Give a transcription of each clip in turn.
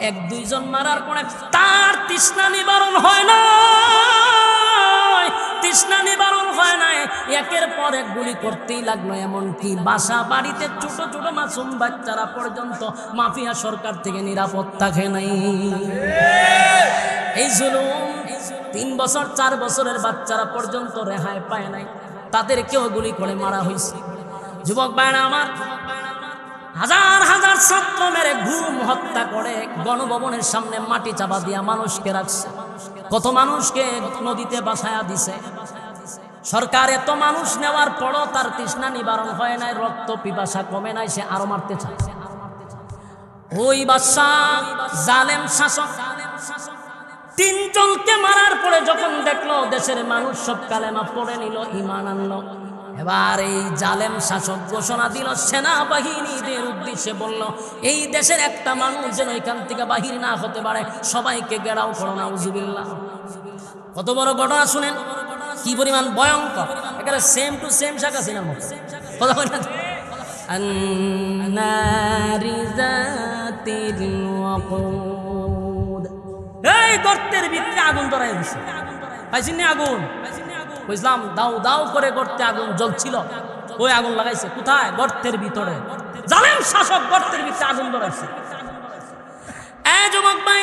এক দুইজন মারার পরে তার তৃষ্ণা নিবারণ হয় না, তৃষ্ণা নিবারণ হয় না, একের পর এক গুলি করতেই লাগলো। এমনকি বাসা বাড়িতে ছোট ছোট মাসুম বাচ্চারা পর্যন্ত মাফিয়া সরকার থেকে নিরাপদ থাকে নাই। এই জুলুম 3 বছর 4 বছরের বাচ্চারা পর্যন্ত রেহাই পায় নাই, তাদেরকেও গুলি করে মারা হয়েছে। যুবক ভাইরা আমার, হাজার হাজার ছাত্র মেরে ঘুম হত্যা করে গণভবনের সামনে মাটি চাপা দিয়া মানুষকে রাখছে, কত মানুষকে নদীতে বাসায়া দিছে। সরকার এত মানুষ নেওয়ার পরও তার তৃষ্ণা নিবারণ হয় নাই, রক্ত পিপাসা কমে নাই, সে আরো মারতে চায়। ওই বাদশাহ জালেম শাসক 3 জনকে মারার পরে যখন দেখলো দেশের মানুষ সব কালেমা পড়ে নিল, ঈমান আনলো, এবার এই জালেম শাসক ঘোষণা দিল সেনাবাহিনীদের উদ্দেশ্যে, বলল এই দেশের একটা মানুষ যেন এখান থেকে বাহির না হতে পারে, সবাইকে ঘেরাও করো। নাউজুবিল্লাহ। কত বড় ঘটনা শুনেন, কি পরিমাণ ভয়ঙ্কর। এখানে সেম টু সেম শাখা সিনার মতো কথা বলেন। আন্নারি যাতিল ওয়াকুদ, এই গর্তের ভিতরে আগুন ধরায় দিছে, পাইছেন না আগুন? বুঝলাম, দাও দাও করে গর্তে আগুন জ্বলছিল, ওই আগুন লাগাইছে কোথায়? গর্তের ভিতরে। জালেম শাসক গর্তের ভিতরে আগুন ধরাইছে। এই যুবক ভাই,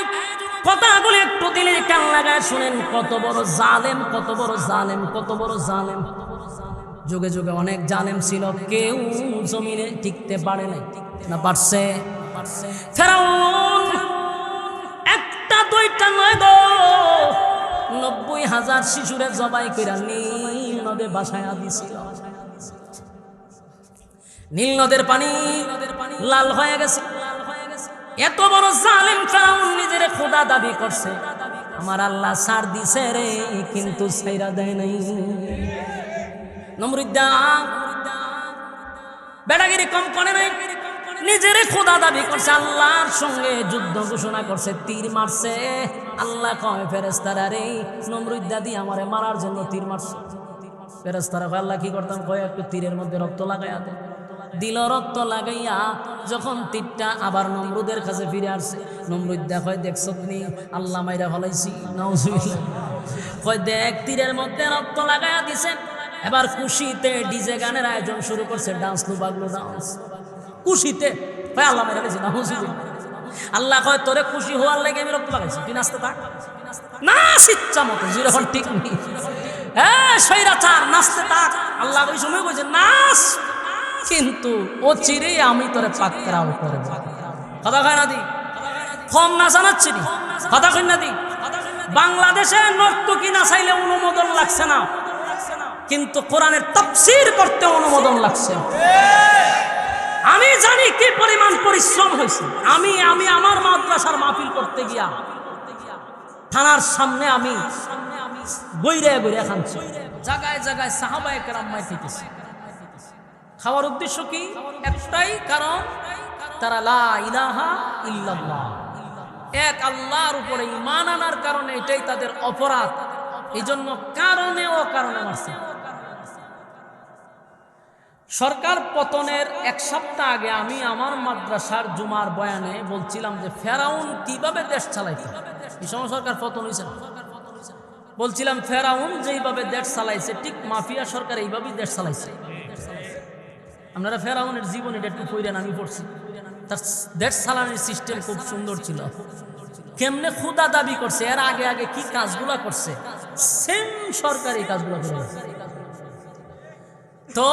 কথাগুলি একটু দিলে কান লাগায় শুনেন, কত বড় জালেম, কত বড় জালেম, কত বড় জালেম। যুগে যুগে অনেক জালেম ছিল, কেউ জমিনে টিকতে পারে নাই, না পারছে? ফেরাউন একটা দুইটা নয় গো, 90,000 শিশুরে জবাই কইরা নীল নদে বাসায়া দিছিল। নীল নদের পানি লাল হয়ে গেছে। এত বড় জালেম ফেরাউন নিজের খোদা দাবি করছে, আমার আল্লাহ ছাড় দিছে রে, কিন্তু ছাইরা দেয় নাই। নমরুদ্দা বেড়াগিরি কম করে নাই, নিজের খোদা দাবি করছে, আল্লাহর সঙ্গে যুদ্ধ ঘোষণা করছে, তীর মারছে। আল্লাহ কয় ফেরেশতারা রে, নমরুদ্দা দিয়ে আমারে মারার জন্য তীর মারছে। ফেরেশতারা কয় আল্লাহ কি করতাম? কয় একটু তীরের মধ্যে রক্ত লাগাইয়া দে। দিল রক্ত লাগাইয়া, যখন তীরটা আবার নমরুদের কাছে ফিরে আসছে, নমরুদ্দা কয় দেখছো নি আল্লাহ মাইরা ফলাইছি। নাউজুবিল্লাহ। কয় দেখ তীরের মধ্যে রক্ত লাগাইয়া দিছে। এবার খুশিতে ডিজে গানের আয়োজন শুরু করছে, ডান্স লু বাগলু ডান্স খুশিতে। কয় আল্লাহ মাইরা ফেলেছি। নাউজুবিল্লাহ। আল্লাহ কয় তোরে খুশি হওয়ার লেগে আমি রক্ত লাগাইছি, তুই নাচতে থাক। নাচ ইচ্ছা মতো, যখন ঠিক নেই সৈরাচার, নাচতে থাক। আল্লাহ ওই সময় কইছে নাচ, কিন্তু ও চিরে আমি তোরে পাকড়াও করব। কথা কয় না দি, কম নাচা নাচছি নি, কথা কই না দি। বাংলাদেশে নর্তকী নাচাইলে অনুমোদন লাগছে না, কিন্তু কোরআনের তাফসীর করতে অনুমোদন লাগছে। আমি জানি কি পরিমাণ পরিশ্রম হয়েছে। আমি আমার মাদ্রাসার মাহফিল করতে গিয়া থানার সামনে আমি বইরে বইরে খাচ্ছি, জায়গায় জায়গায় সাহাবায়ে কেরাম মাইতেছে। খাওয়ার উদ্দেশ্য কি? একটাই কারণ, তারা লা ইলাহা ইল্লাল্লাহ, এক আল্লাহর উপরে ঈমান আনার কারণে এটাই তাদের অপরাধ। এই জন্য কারণে মারছে। সরকার পতনের 1 সপ্তাহ আগে আমি আমার মাদ্রাসার জুমার বয়ানে বলছিলাম যে ফেরাউন কিভাবে দেশ চালাইতো। এই সময় সরকার পতন হয়েছে, বলছিলাম ফেরাউন যেইভাবে দেশ চালাইছে, ঠিক মাফিয়া সরকার এইভাবেই দেশ চালাইছে। আপনারা ফেরাউনের জীবন এটা একটু পড়েন, আমি পড়ছি। তার দেশ চালানোর সিস্টেম খুব সুন্দর ছিল। কেমনে খুদা দাবি করছে, এর আগে আগে কি কাজগুলা করছে, সেম সরকার এই কাজগুলো করে। তো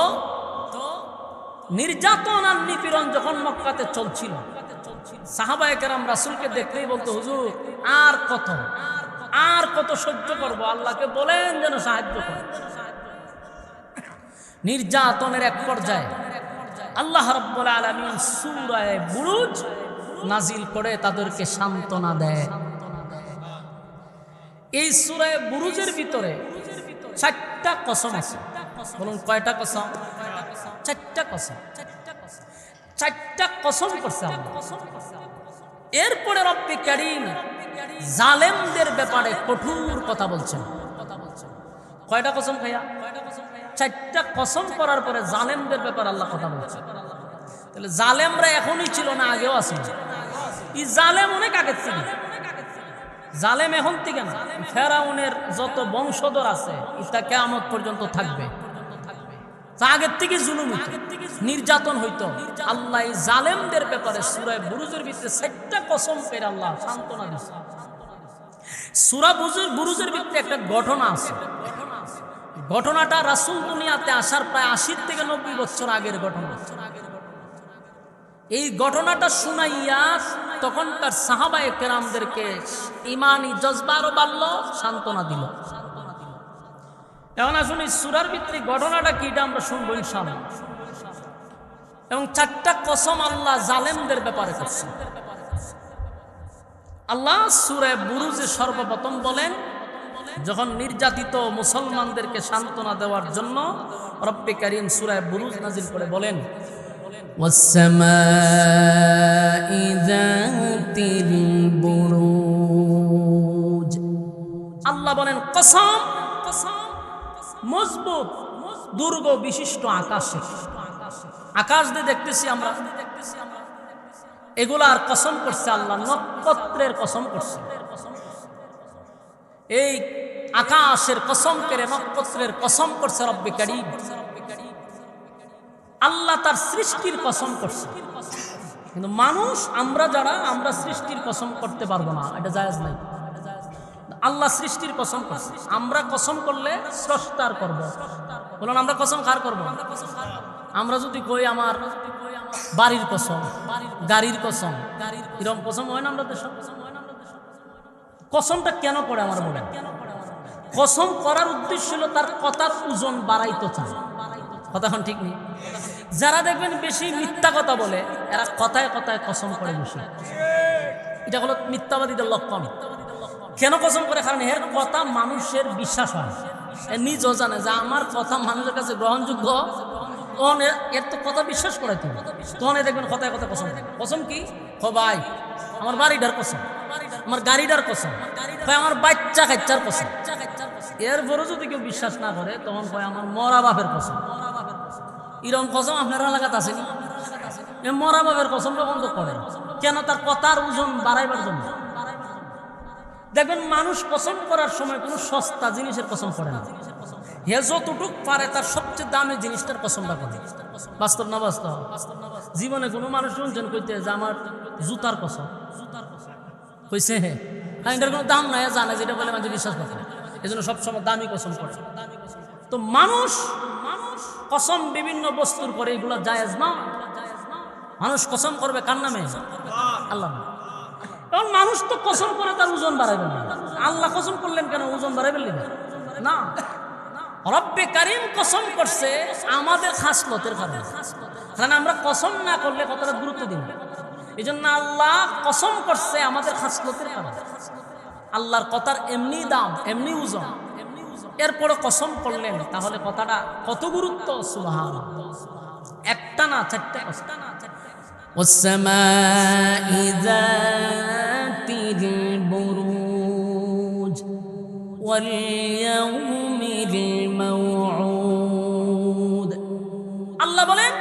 নির্যাতন আর নিপীড়ন যখন মক্কাতে চলছিল, সাহাবায়ে কেরাম রাসূলকে দেখলেই বলতো হুজুর আর কত সহ্য করব, আল্লাহকে বলেন যেন সাহায্য করে। নির্যাতনের এক পর্যায়ে আল্লাহ রাব্বুল আলামিন সূরা বুরুজ নাজিল করে তাদেরকে সান্ত্বনা দেয়। এই সূরা বুরুজের ভিতরে 4টা কসম আছে। বলুন কয়টা কসম? 4টা কসম। 4টা কসম করছে আল্লাহ। এরপরে রব্বি কারীম জালেমদের ব্যাপারে কঠোর কথা বলছেন। কয়টা কসম খাইয়া? 4টা কসম করার পরে জালেমদের ব্যাপারে আল্লাহ কথা বলছেন। তাহলে জালেমরা এখনই ছিল না, আগেও আছে? ই জালেম অনেক আগের থেকে, জালেম এখন থেকে না, ফেরাউনের যত বংশধর আছে এটা কিয়ামত পর্যন্ত থাকবে। আগের থেকে জুলুম হইতো, নির্যাতন হইতো। আল্লাহ এই জালেমদের ব্যাপারে সূরা বুরুজের ভিতরে 4টা কসম করে আল্লাহ সান্ত্বনা দিয়েছে। সূরা বুরুজের ভিতরে একটা ঘটনা আছে। ঘটনাটা রাসূল দুনিয়াতে আসার প্রায় 80 থেকে 90 বছর আগের ঘটনা। এই ঘটনাটা শুনাইয়া তখনকার সাহাবায়ে কেরামদেরকে ইমানি জজবা আরো বাড়ল, সান্ত্বনা দিল। এখন আসুন এই সূরার ভিতরে ঘটনাটা কি এটা আমরা শুনবো ইনশাআল্লাহ। এবং 4টা কসম আল্লাহ জালেমদের ব্যাপারে করছে। আল্লাহ সূরা বুরুজে সর্বপ্রথম বলেন, যখন নির্যাতিত মুসলমানদেরকে সান্ত্বনা দেওয়ার জন্য রব্বে কারীম সূরা বুরুজ নাজিল করে বলেন, ওয়াস-সামাঈ যাতিল বুরুজ। আল্লাহ বলেন কসম মজবুত দুর্গ বিশিষ্ট আকাশে, আকাশ দিয়ে দেখতেছি আমরা, এগুলার কসম করছে আল্লাহ, নক্ষত্রের কসম করছে। এই আকাশের কসম করে নক্ষত্রের কসম করছে রব্বে কারীম। আল্লাহ তার সৃষ্টির কসম করছে। কিন্তু মানুষ আমরা যারা, আমরা সৃষ্টির কসম করতে পারবো না, এটা জায়েজ নাই। আল্লাহ সৃষ্টির কসম করছে, আমরা কসম করলে স্রষ্টার করব। বলুন আমরা কসম কার করব? আমরা যদি কই আমার বাড়ির কসম, গাড়ির কসম, এরকম কসম হয় না? আমরা দেশ কসমটা কেন করে আমার মনে? কসম করার উদ্দেশ্য হলো তার কথার ওজন বাড়াইতে চায়। কথা এখন ঠিক নেই। যারা দেখবেন বেশি মিথ্যা কথা বলে, এরা কথায় কথায় কসম করে বেশি। এটা হলো মিথ্যাবাদীদের লক্ষণ। কেন কসম করে? কারণ এর কথা মানুষের বিশ্বাস হয়, নিজেও জানে যে আমার কথা মানুষের কাছে গ্রহণযোগ্য, এর তো কথা বিশ্বাস করে। তুমি তখন দেখবেন কথায় কথা কসম। কসম কি? ও ভাই আমার বাড়িটার কসম, আমার গাড়িটার কসম, আমার বাচ্চা কাচ্চার কসম। এরপরও যদি কেউ বিশ্বাস না করে তখন কয় আমার মরা বাপের কসম। এরকম কসম আপনার এলাকাতে আসেনি? মরা বাপের কসমটা বন্ধ করে কেন? তার কথার ওজন বাড়াইবার জন্য। দেখবেন মানুষ কসম করার সময় কোনো সস্তা জিনিসের কসম করে না। হে যতটুক পারে তার সবচেয়ে দামি জিনিসটার কসমটা করে। বাস্তব না বাস্তব? জীবনে কোনো মানুষ শুনছেন কইতে যে আমার জুতার কসম কইছে? হ্যাঁ, এটার কোনো দাম নাই, জানে যেটা বলে মানুষ বিশ্বাস করে। এই জন্য সবসময় দামি কসম করে। তো মানুষ কসম বিভিন্ন বস্তুর করে, এগুলো জায়েজ না। মানুষ কসম করবে কার নামে? আল্লাহ। কারণ মানুষ তো কসম করে তার ওজন বাড়াইবেন না। আল্লাহ কসম করলেন কেন? ওজন বাড়াইবেন না। রব্বে কারীম কসম করছে আমাদের খাসলতের কারণে। কারণ আমরা কসম না করলে কতটা গুরুত্ব দিই না। এই জন্য আল্লাহ কসম করছে আমাদের খাসলতের কারণে। আল্লাহর কথার এমনি দাম, এমনি ওজন, এরপরে কসম করলেন, তাহলে কথাটা কত গুরুত্ব! সুবহানাল্লাহ। একটা না, 4টা কসম। والسماء ذات البروج واليوم الموعود। আল্লাহ বলেন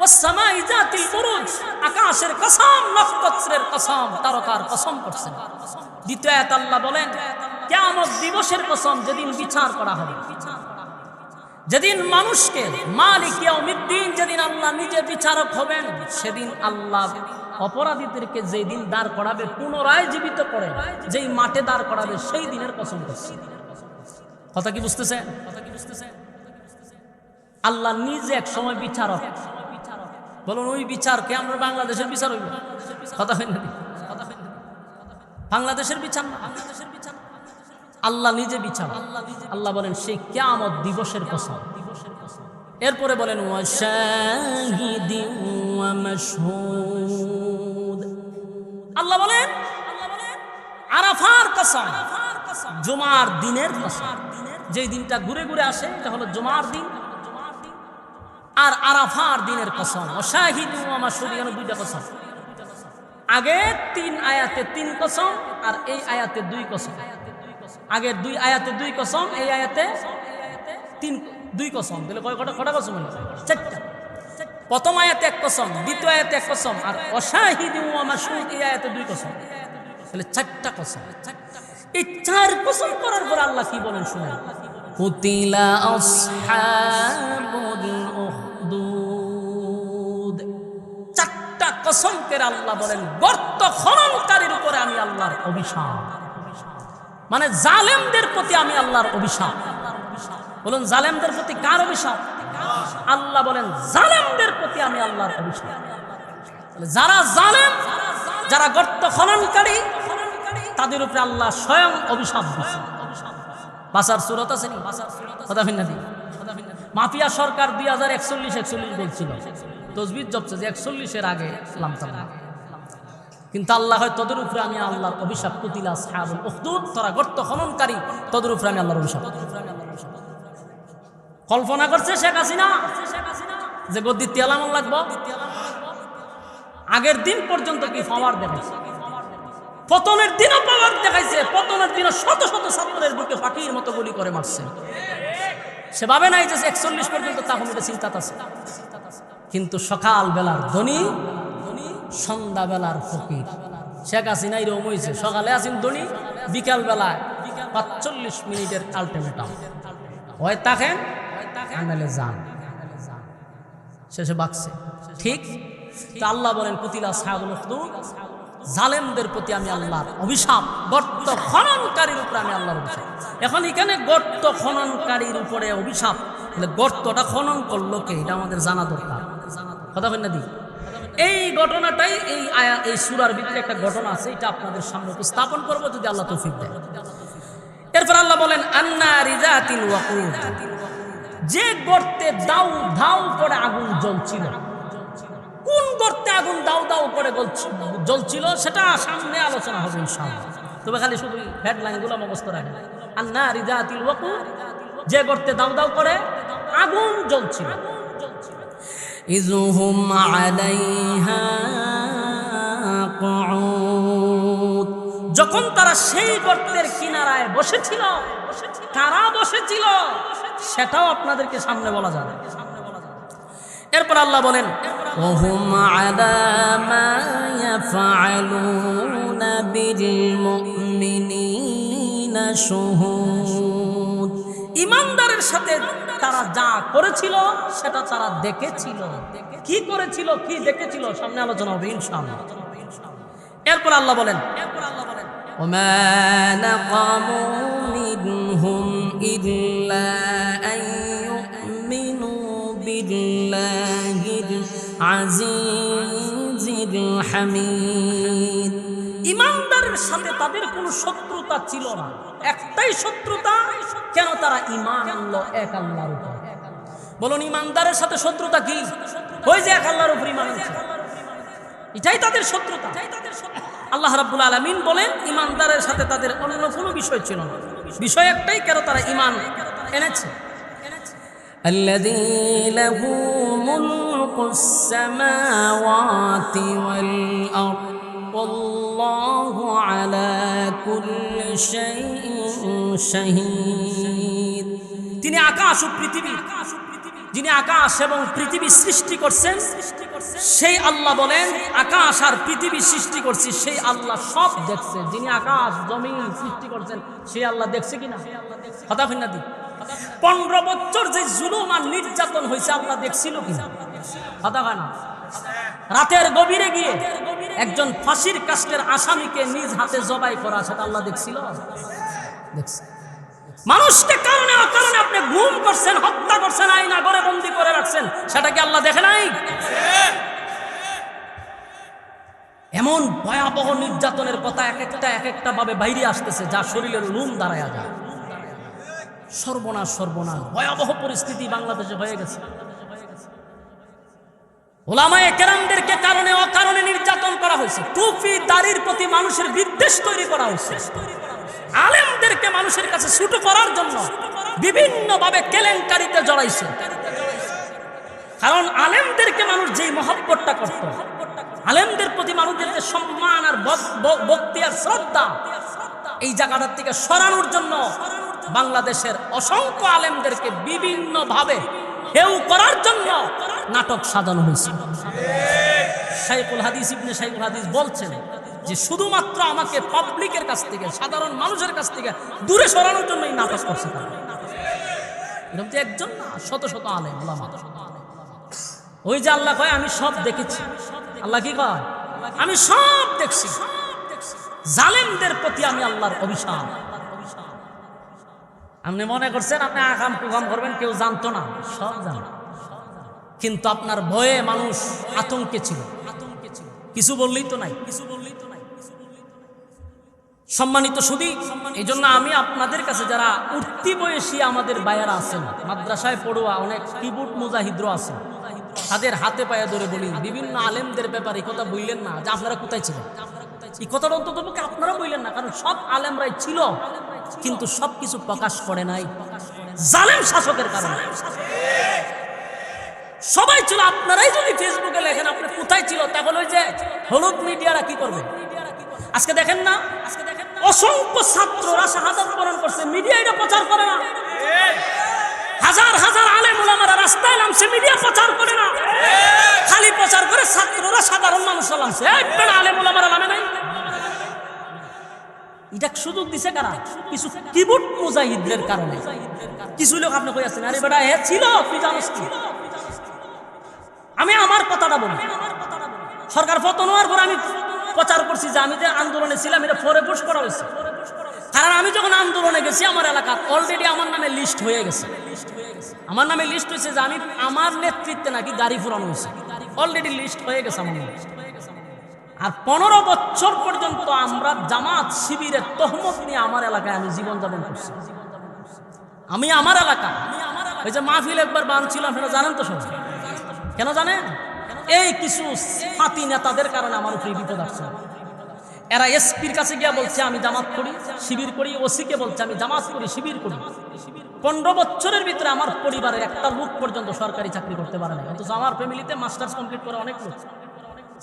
والسماء ذات البروج, আকাশের কসম, নক্ষত্রের কসম, তারকার কসম করছেন। দ্বিতীয় আয়াত আল্লাহ বলেন কিয়ামত দিবসের কসম, যেদিন বিচার করা হবে, যেদিন মানুষকে মালিক ইয়াউমিদ্দিন, যেদিন আল্লাহ নিজে বিচারক হবেন, সেদিন আল্লাহ অপরাধীদেরকে যেদিন দাঁড় করাবে, পুনরায় জীবিত করে যেই মাঠে দাঁড় করাবে, সেই দিনের কসম করছে। কথা কি বুঝতেছে? আল্লাহ নিজে এক সময় বিচারক। বলুন ওই বিচারকে আমরা বাংলাদেশের বিচার হইব? কথা হয় না? বাংলাদেশের বিচার না, আল্লাহ নিজে বিচার। আল্লাহ বলেন সেই কিয়ামত দিবসের কসম। এরপরে বলেন ওয়াশাহিদিন ওয়া মাশহুদ। আল্লাহ বলেন আরাফার কসম, জুমার দিনের কসম। যেই দিনটা ঘুরে ঘুরে আসে এটা হলো জুমার দিন। আর আরাফার দিনের কসম। ওয়াশাহিদিন ওয়া মাশহুদ, এখানে 2টা কসম। আগে 3 আয়াতে 3 কসম, আর এই আয়াতে 2 কসম। আগের 2 আয়াতে 2 কসম, এই আয়াতে 2 কসম। তাহলে কটা কসম হলো? 4টা। প্রথম আয়াতে এক কসম, দ্বিতীয় আয়াতে এক কসম, আর অশাহিদি ওয়া মাশহুদ এই আয়াতে দুই কসম, তাহলে চারটা কসম। এই চার কসম করার পর আল্লাহ কি বলেন শুনেন, কুতিলা আসহাবুল উখদুদ। চারটা কসম করে আল্লাহ বলেন গর্ত খননকারীর উপরে আমি আল্লাহর অভিশাপ, মানে জালেমদের প্রতি আমি আল্লাহর অভিশাপ। বলুন জালেমদের প্রতি কার অভিশাপ? আল্লাহ বলেন জালেমদের প্রতি আমি আল্লাহর অভিশাপ। যারা জালেম, যারা গর্ত খননকারী, তাদের উপরে আল্লাহ স্বয়ং অভিশাপ দিয়েছেন। বাসার সূরত আছে নি? কথা ভিন্ন দি। মাফিয়া সরকার 2041 বলছিল, তসবিহ জপছে যে 41-এর আগে লামতাম, কিন্তু আল্লাহ হয় তোদের উপরে আমি আল্লাহর অভিশাপ। কুতিলা আসহাবুল উখদুদ, তোরা গর্ত খননকারী, তোদের উপরে আমি আল্লাহর অভিশাপ। কল্পনা করছে শেখ হাসিনা যে গদ্দির তেলামন লাগবো, আগের দিন পর্যন্ত কি পাওয়ার দেখাইছে, পতনের দিনও পাওয়ার দেখাইছে, পতনের দিনও শত শত ছাত্রের বুকে ফাঁকির মতো গুলি করে মারছে। সে ভাবে নাই যে 41 পর্যন্ত তখন এটা চিন্তা আছে, কিন্তু সকাল বেলার ধনী, সন্ধ্যা বেলার ফকির। শেখ হাসিনা এরকম হয়েছে, সকালে আসেন ধনী, বিকাল বেলায় 45 মিনিটের আলটিমেটাম, হয় থাকেন আনালে যান, শেষে বাকছে। ঠিক তো আল্লাহ বলেন কুতিলা আসহাবুল উখদুদ, জালেমদের প্রতি আমি আল্লাহর অভিশাপ, গর্ত খননকারীর উপরে আমি আল্লাহর অভিশাপ। এখন এখানে গর্ত খননকারীর উপরে অভিশাপ, গর্তটা খনন করলো কে, এটা আমাদের জানা দরকার। কথা বলেন না দি, এই ঘটনাটাই এই সূরার ভিতরে একটা ঘটনা আছে, এটা আপনাদের সামনে উপস্থাপন করব যদি আল্লাহ তৌফিক দেয়। এরপর আল্লাহ বলেন আন্নারি যাতিল ওয়াকুদ, যে গর্তে দাউ ধাউ করে আগুন জ্বলছিল। কোন গর্তে আগুন দাউ দাউ করে জ্বলছিল সেটা সামনে আলোচনা হবে ইনশাআল্লাহ, তবে খালি শুধু হেডলাইনগুলো মুখস্থ রাখেন। আন্নারি যাতিল ওয়াকুদ, যে গর্তে দাউ দাউ করে আগুন জ্বলছিল। ইযহুম আলাইহা কুউদ, যখন তারা সেই গর্তের কিনারায় বসেছিল, কারা বসেছিল সেটাও আপনাদেরকে সামনে বলা যাবে। এরপর আল্লাহ বলেন ওহুম আলা মা ইয়াফআলুনা বিল মুমিনিনা শুহুদ, ঈমানদারের সাথে তারা যা করেছিল সেটা তারা দেখেছিল। কি করেছিল, কি দেখেছিল, সামনে আলোচনা হবে ইনশাআল্লাহ। এরপর আল্লাহ বলেন ওমা নাকামু মিনহুম ইল্লা আন ইউমিনু বিল্লাহিল আজিজিল হামিদ, ঈমানদারের সাথে তাদের কোনো শত্রুতা ছিল না, একটাই শত্রুতা, কেন তারা ঈমান আনলো এক আল্লাহর উপর। বলুন ঈমানদারের সাথে শত্রুতা কি? ওই যে এক আল্লাহর উপর ঈমান আনছে, এটাই তাদের শত্রুতা। আল্লাহ রাব্বুল আলামিন বলেন ঈমানদারের সাথে তাদের অন্য কোনো বিষয় ছিল না, বিষয় একটাই, কেন তারা ঈমান এনেছে। আল্লাযী লাহু মুলকুস সামাওয়াতি ওয়াল আরদ ওয়াল্লাহু আলা কুল্লি শাইইন শাহীদ, তিনি আকাশ ও পৃথিবী, যিনি আকাশ এবং পৃথিবী সৃষ্টি করছেন সেই আল্লাহ বলেন আকাশ আর পৃথিবী সৃষ্টি করছি, সেই আল্লাহ সব দেখছে। যিনি আকাশ জমিন সৃষ্টি করছেন সেই আল্লাহ দেখছে কিনা? কথা কইনা দি, 15 বছর যে জুলুম আর নির্যাতন হয়েছে আল্লাহ দেখছিল কিনা? কথা কয় না। রাতের গভীরে গিয়ে একজন ফাঁসির কাস্টের আসামিকে নিজ হাতে জবাই করা, সেটা আল্লাহ দেখছিল? দেখছে। মানুষকে কারণে অকারণে আপনি গুম করছেন, হত্যা করছেন, আয়না ঘরে বন্দী করে রাখছেন, সেটা কি আল্লাহ দেখে নাই? এমন ভয়াবহ নির্যাতনের কথা এক একটা ভাবে বাইরে আসতেছে, যা শরীরের লোম দাঁড়ায়া যায়। সর্বনাশ সর্বনাশ, ভয়াবহ পরিস্থিতি বাংলাদেশে হয়ে গেছে। উলামায়ে কেরামদেরকে কারণে অকারণে নির্যাতন করা হয়েছে, টুপি দাড়ির প্রতি মানুষের বিদ্বেষ তৈরি করা হয়েছে, আলেমদেরকে মানুষের কাছে ছোট করার জন্য বিভিন্ন ভাবে কেলেঙ্কারিতে জড়াইছে। কারণ আলেমদেরকে মানুষ যেই মহব্বতটা করত, আলেমদের প্রতি মানুষের যে সম্মান আর ভক্তি আর শ্রদ্ধা, এই জায়গাটার থেকে সরানোর জন্য বাংলাদেশের অসংখ্য আলেমদেরকে বিভিন্ন ভাবে হেউ করার জন্য নাটক সাজানো হয়েছে। শাইখুল হাদিস ইবনে শাইখুল হাদিস বলছেন যে শুধুমাত্র আমাকে পাবলিকের কাছ থেকে, সাধারণ মানুষের কাছ থেকে দূরে সরানোর জন্য এই নাটক করছে তারা। এরকম তো একজন না, শত শত আলেম ওলামা। ওই যে আল্লাহ কয় আমি সব দেখেছি, আল্লাহ কি কয় আমি সব দেখছি। জালেমদের প্রতি আমি আল্লাহর অভিশাপ। আপনি মনে করছেন আপনি আকাম কুকাম করবেন, কেউ জানতো না, সব জানে। কিন্তু আপনার ভয়ে মানুষ আতঙ্কে ছিল, কিছু বললেই তো নাই। সম্মানিত সুধী, এই জন্য আমি আপনাদের কাছে যারা উঠতি বয়সী আমাদের বায়ারা আছেন, মাদ্রাসায় পড়ুয়া অনেক কিবুট মুজাহিদরা আছেন, তাদের হাতে পায়ে ধরে বলি, বিভিন্ন আলেমদের ব্যাপারে কথা বললেন না যে আপনারা কোথায় ছিলেন। এই কথাটা অন্তত আপনারা বললেন না, কারণ সব আলেমরাই ছিল কিন্তু সবকিছু প্রকাশ করে নাই জালেম শাসকের কারণে। সবাই ছিল, আপনারাই যদি ফেসবুকে লেখেন আপনি কোথায় ছিল, তাহলে ওই যে হলুদ মিডিয়ারা কি করবে? আজকে দেখেন না, অসংখ্য ছাত্ররা শাহাদাত বরণ করছে, মিডিয়া এটা প্রচার করে না। হাজার হাজার আলেম ওলামারা রাস্তায় নামছে, মিডিয়া প্রচার করে না, খালি প্রচার করে ছাত্ররা, সাধারণ মানুষরা নামছে। আলেম ওলামারা নামে নাই। এটা সুযোগ দিছে কারা? কিছু কিবুট মুজাহিদদের কারণে। কিছু লোক আপনি কই আছেন, আরে বেটা এ ছিল, তুই জানিস কি? আমি আমার কথাটা বলি, সরকার পতন হওয়ার পর আমি প্রচার করছি যে আমি যে আন্দোলনে ছিলাম এটা পরে পোস্ট করা হয়েছে। কারণ আমি যখন আন্দোলনে গেছি আমার এলাকা অলরেডি আমার নামে লিস্ট হয়ে গেছে। আমার নামে লিস্ট হয়েছে যে আমি, আমার নেতৃত্বে নাকি গাড়ি ফুরানো হয়েছে, অলরেডি লিস্ট হয়ে গেছে আমার নামে। আর 15 বছর পর্যন্ত আমরা জামাত শিবিরের তহমত নিয়ে আমার এলাকায় আমি জীবনযাপন করছি। আমি আমার এলাকা, ওই যে মাহফিল একবার বানছিলাম, সেটা জানেন তো সবাই। কেন জানেন? এই কিছু ফাতি নেতাদের কারণে আমার উপরে বিপদ আসছে। এরা এসপির কাছে গিয়া বলছে আমি জামাত করি, শিবির করি, ওসিকে বলছে আমি জামাত করি, শিবির করি। 15 বছরের ভিতরে আমার পরিবারের একটা লোক পর্যন্ত সরকারি চাকরি করতে পারে না, অথচ আমার ফ্যামিলিতে মাস্টার্স কমপ্লিট করে অনেক লোক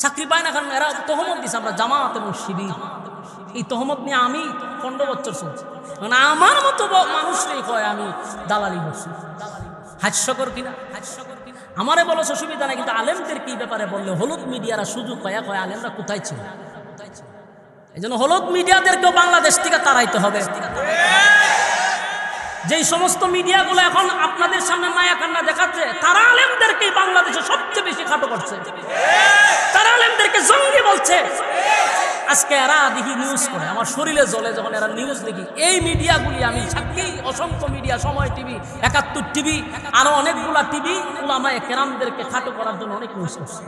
চাকরি পায় না। কারণ এরা তহমত দিচ্ছে আমরা জামাত এবং শিবির। এই তহমত নিয়ে আমি 15 বছর চলছি। মানে আমার মতো মানুষরাই কয় আমি দালালি করছি। হাস্যকর কিনা? আমারে বলো অসুবিধা নাই, কিন্তু আলেমদের কি ব্যাপারে বললে হলুদ মিডিয়ারা সুযোগ পায়া কয় আলেমরা কোথায় ছিল। এই জন্য হলুদ মিডিয়াদেরকেও বাংলাদেশ থেকে তাড়াইতে হবে। যেই সমস্ত মিডিয়াগুলো এখন আপনাদের সামনে মায়া কান্না দেখাচ্ছে, তারা আলেমদেরকে বাংলাদেশে সবচেয়ে বেশি খাটো করছে, তারা আলেমদেরকে জঙ্গি বলছে। আজকে এরা দেখি নিউজ করে, আমার শরীরে জ্বলে যখন এরা নিউজ দেখি। এই মিডিয়াগুলি আমি সাক্ষী, অসংখ্য মিডিয়া, সময় টিভি, 71 টিভি, আরো অনেকগুলা টিভি উলামায়ে কেরামদেরকে খাটো করার জন্য অনেক নিউজ করছে।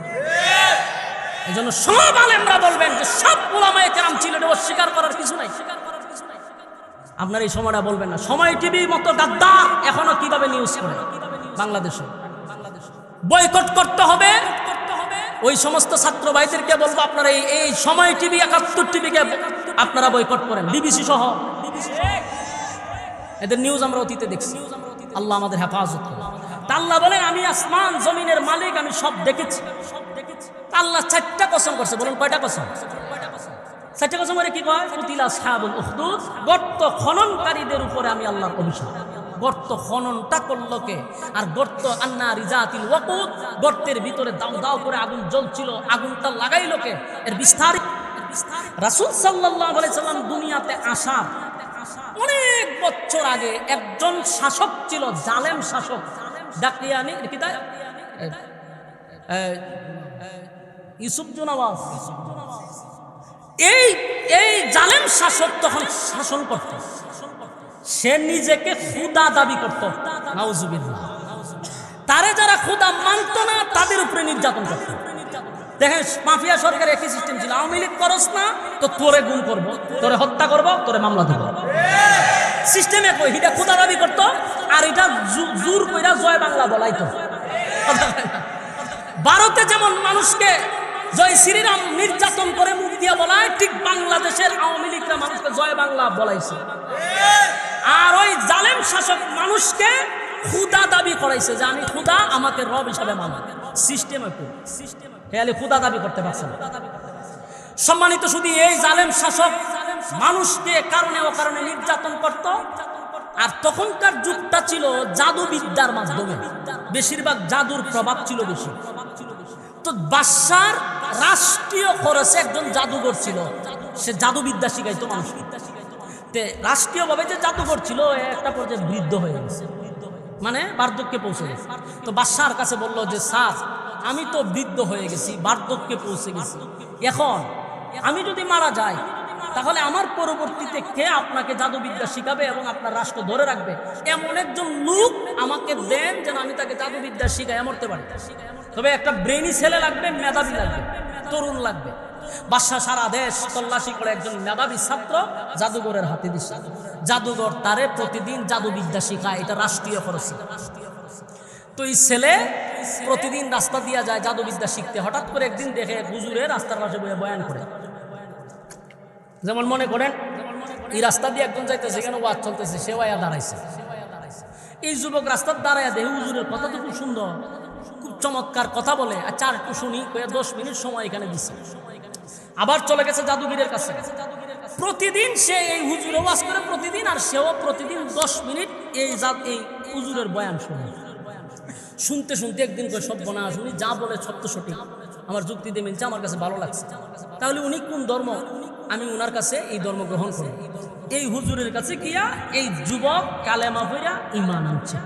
এই জন্য সব আলেমরা বলবেন যে সব উলামায়ে কেরাম ছিল, এটা অস্বীকার করার কিছু নাই। আপনার এই সময়টা বলবেন না সময় টিভির মতো গাদ্দার এখনো কিভাবে নিউজ করে বাংলাদেশে। বয়কট করতে হবে। ওই সমস্ত ছাত্র ভাইদেরকে বলবো আপনারা এই সময় টিভি, 71 টিভিকে আপনারা বয়কট করেন, বিবিসি সহ। এদের নিউজ আমরা অতীতে দেখছি। আল্লাহ আমাদের হেফাজত করেন। আল্লাহ বলেন আমি আসমান জমিনের মালিক, আমি সব দেখেছি। আল্লাহ 4টা কসম করছে। বলুন কয়টা কসম? 4টা কসম করে কি কয়? কুতিলা আসহাবুল উখদুদ, গর্ত খননকারীদের উপরে আমি আল্লাহর অভিশাপ। গর্ত খননটা করলো কে? আর গর্ত আন্নারি জাতিল ওয়াকুদ, গর্তের ভিতরে দাও দাও করে আগুন জ্বলছিল, আগুনটা লাগাইলো কে? এর বিস্তারিত রাসূল সাল্লাল্লাহু আলাইহি সাল্লাম দুনিয়াতে আসার অনেক বছর আগে একজন শাসক ছিল, জালেম শাসক, ডাকিয়ানি কি তাই ইউসুফ জুনাওয়াজ। এই জালেম শাসক তখন শাসন করত, সে নিজেকে খুদা দাবি করত। নাউজুবিল্লাহ। তারে যারা খুদা মানত না তাদের উপরে নির্যাতন করত। দেখেন মাফিয়া সরকার একই সিস্টেম ছিল, আওয়ামী লীগ করস না তো তোরে গুম করবো, তোরে হত্যা করবো, তোরে মামলা দেব। সিস্টেম একই। এটা খুদা দাবি করত, আর এটা জোর কইরা জয় বাংলা বলাইতো। ভারতে যেমন মানুষকে জয় শ্রীরাম নির্যাতন করে মুখ দিয়া বলায়, ঠিক বাংলাদেশের আওয়ামী লীগরা মানুষকে জয় বাংলা বলাইছে। আর ওই জালেম শাসক মানুষকে খুদা দাবি করাইছে যে আমি খুদা, আমাকে রব হিসাবে মানো। সিস্টেম একই। হেয়ালি খুদা দাবি করতে পারছে না। সম্মানিত শুধু এই জালেম শাসক মানুষকে কারণে ও কারণে নির্যাতন করত। আর তখনকার যুগটা ছিল জাদুবিদ্যার মাধ্যমে, বেশিরভাগ জাদুর প্রভাব ছিল বেশি। তো বাদশার রাষ্ট্রীয় খরচে একজন জাদুঘর ছিল, সে জাদুবিদ্যা শিখাইতো মানুষকে। রাষ্ট্রীয়ভাবে যে জাদুঘর ছিল একটা পর্যায়ে বৃদ্ধ হয়ে গেছে, মানে বার্ধক্যে পৌঁছে গেছে। তো বাদশার কাছে বলল যে স্যার, আমি তো বৃদ্ধ হয়ে গেছি, বার্ধক্যে পৌঁছে গেছি, এখন আমি যদি মারা যাই তাহলে আমার পরবর্তীতে কে আপনাকে জাদুবিদ্যা শিখাবে এবং আপনার রাষ্ট্র ধরে রাখবে? এমন একজন লোক আমাকে দেন যেন আমি তাকে জাদুবিদ্যা শিখাই মরতে পারি। তবে একটা ব্রেইনি ছেলে লাগবে, মেধাবী লাগবে, তরুণ লাগবে। বাদশা সারা দেশ তল্লাশি করে একজন মেধাবী ছাত্র জাদুঘরের হাতে দিচ্ছে। জাদুঘর তারে প্রতিদিন জাদুবিদ্যা শিখায়, এটা রাষ্ট্রীয় খরচ। তো এই ছেলে প্রতিদিন রাস্তা দিয়া যায় জাদুবিদ্যা শিখতে। হঠাৎ করে একদিন দেখে হুজুরে রাস্তার পাশে বয়ে বয়ান করে। যেমন মনে করেন এই রাস্তা দিয়ে একজন যাইতেছে, কেন ওয়াজ চলতেছে, সে ওয়া দাঁড়াইছে। এই যুবক রাস্তার দাঁড়ায় দেখে হুজুরের কথা তো খুব সুন্দর, খুব চমৎকার কথা বলে, আচ্ছা আর একটু শুনি, 10 মিনিট সময় এখানে দিচ্ছে। আবার চলে গেছে জাদুগিরের কাছে। প্রতিদিন সে এই হুজুরে ওয়াজ করে প্রতিদিন, আর সেও প্রতিদিন 10 মিনিট এই হুজুরের বয়ান শুনে। শুনতে শুনতে একদিন করে সব বনা শুনি, যা বলে সব তো সঠিক, আমার যুক্তিতে মিলছে, আমার কাছে ভালো লাগছে, তাহলে উনি কোন ধর্ম, আমি উনার কাছে এই ধর্ম গ্রহণ করি। এই হুজুরের কাছে গিয়া এই যুবক কালেমা পড়া ঈমান আনছে।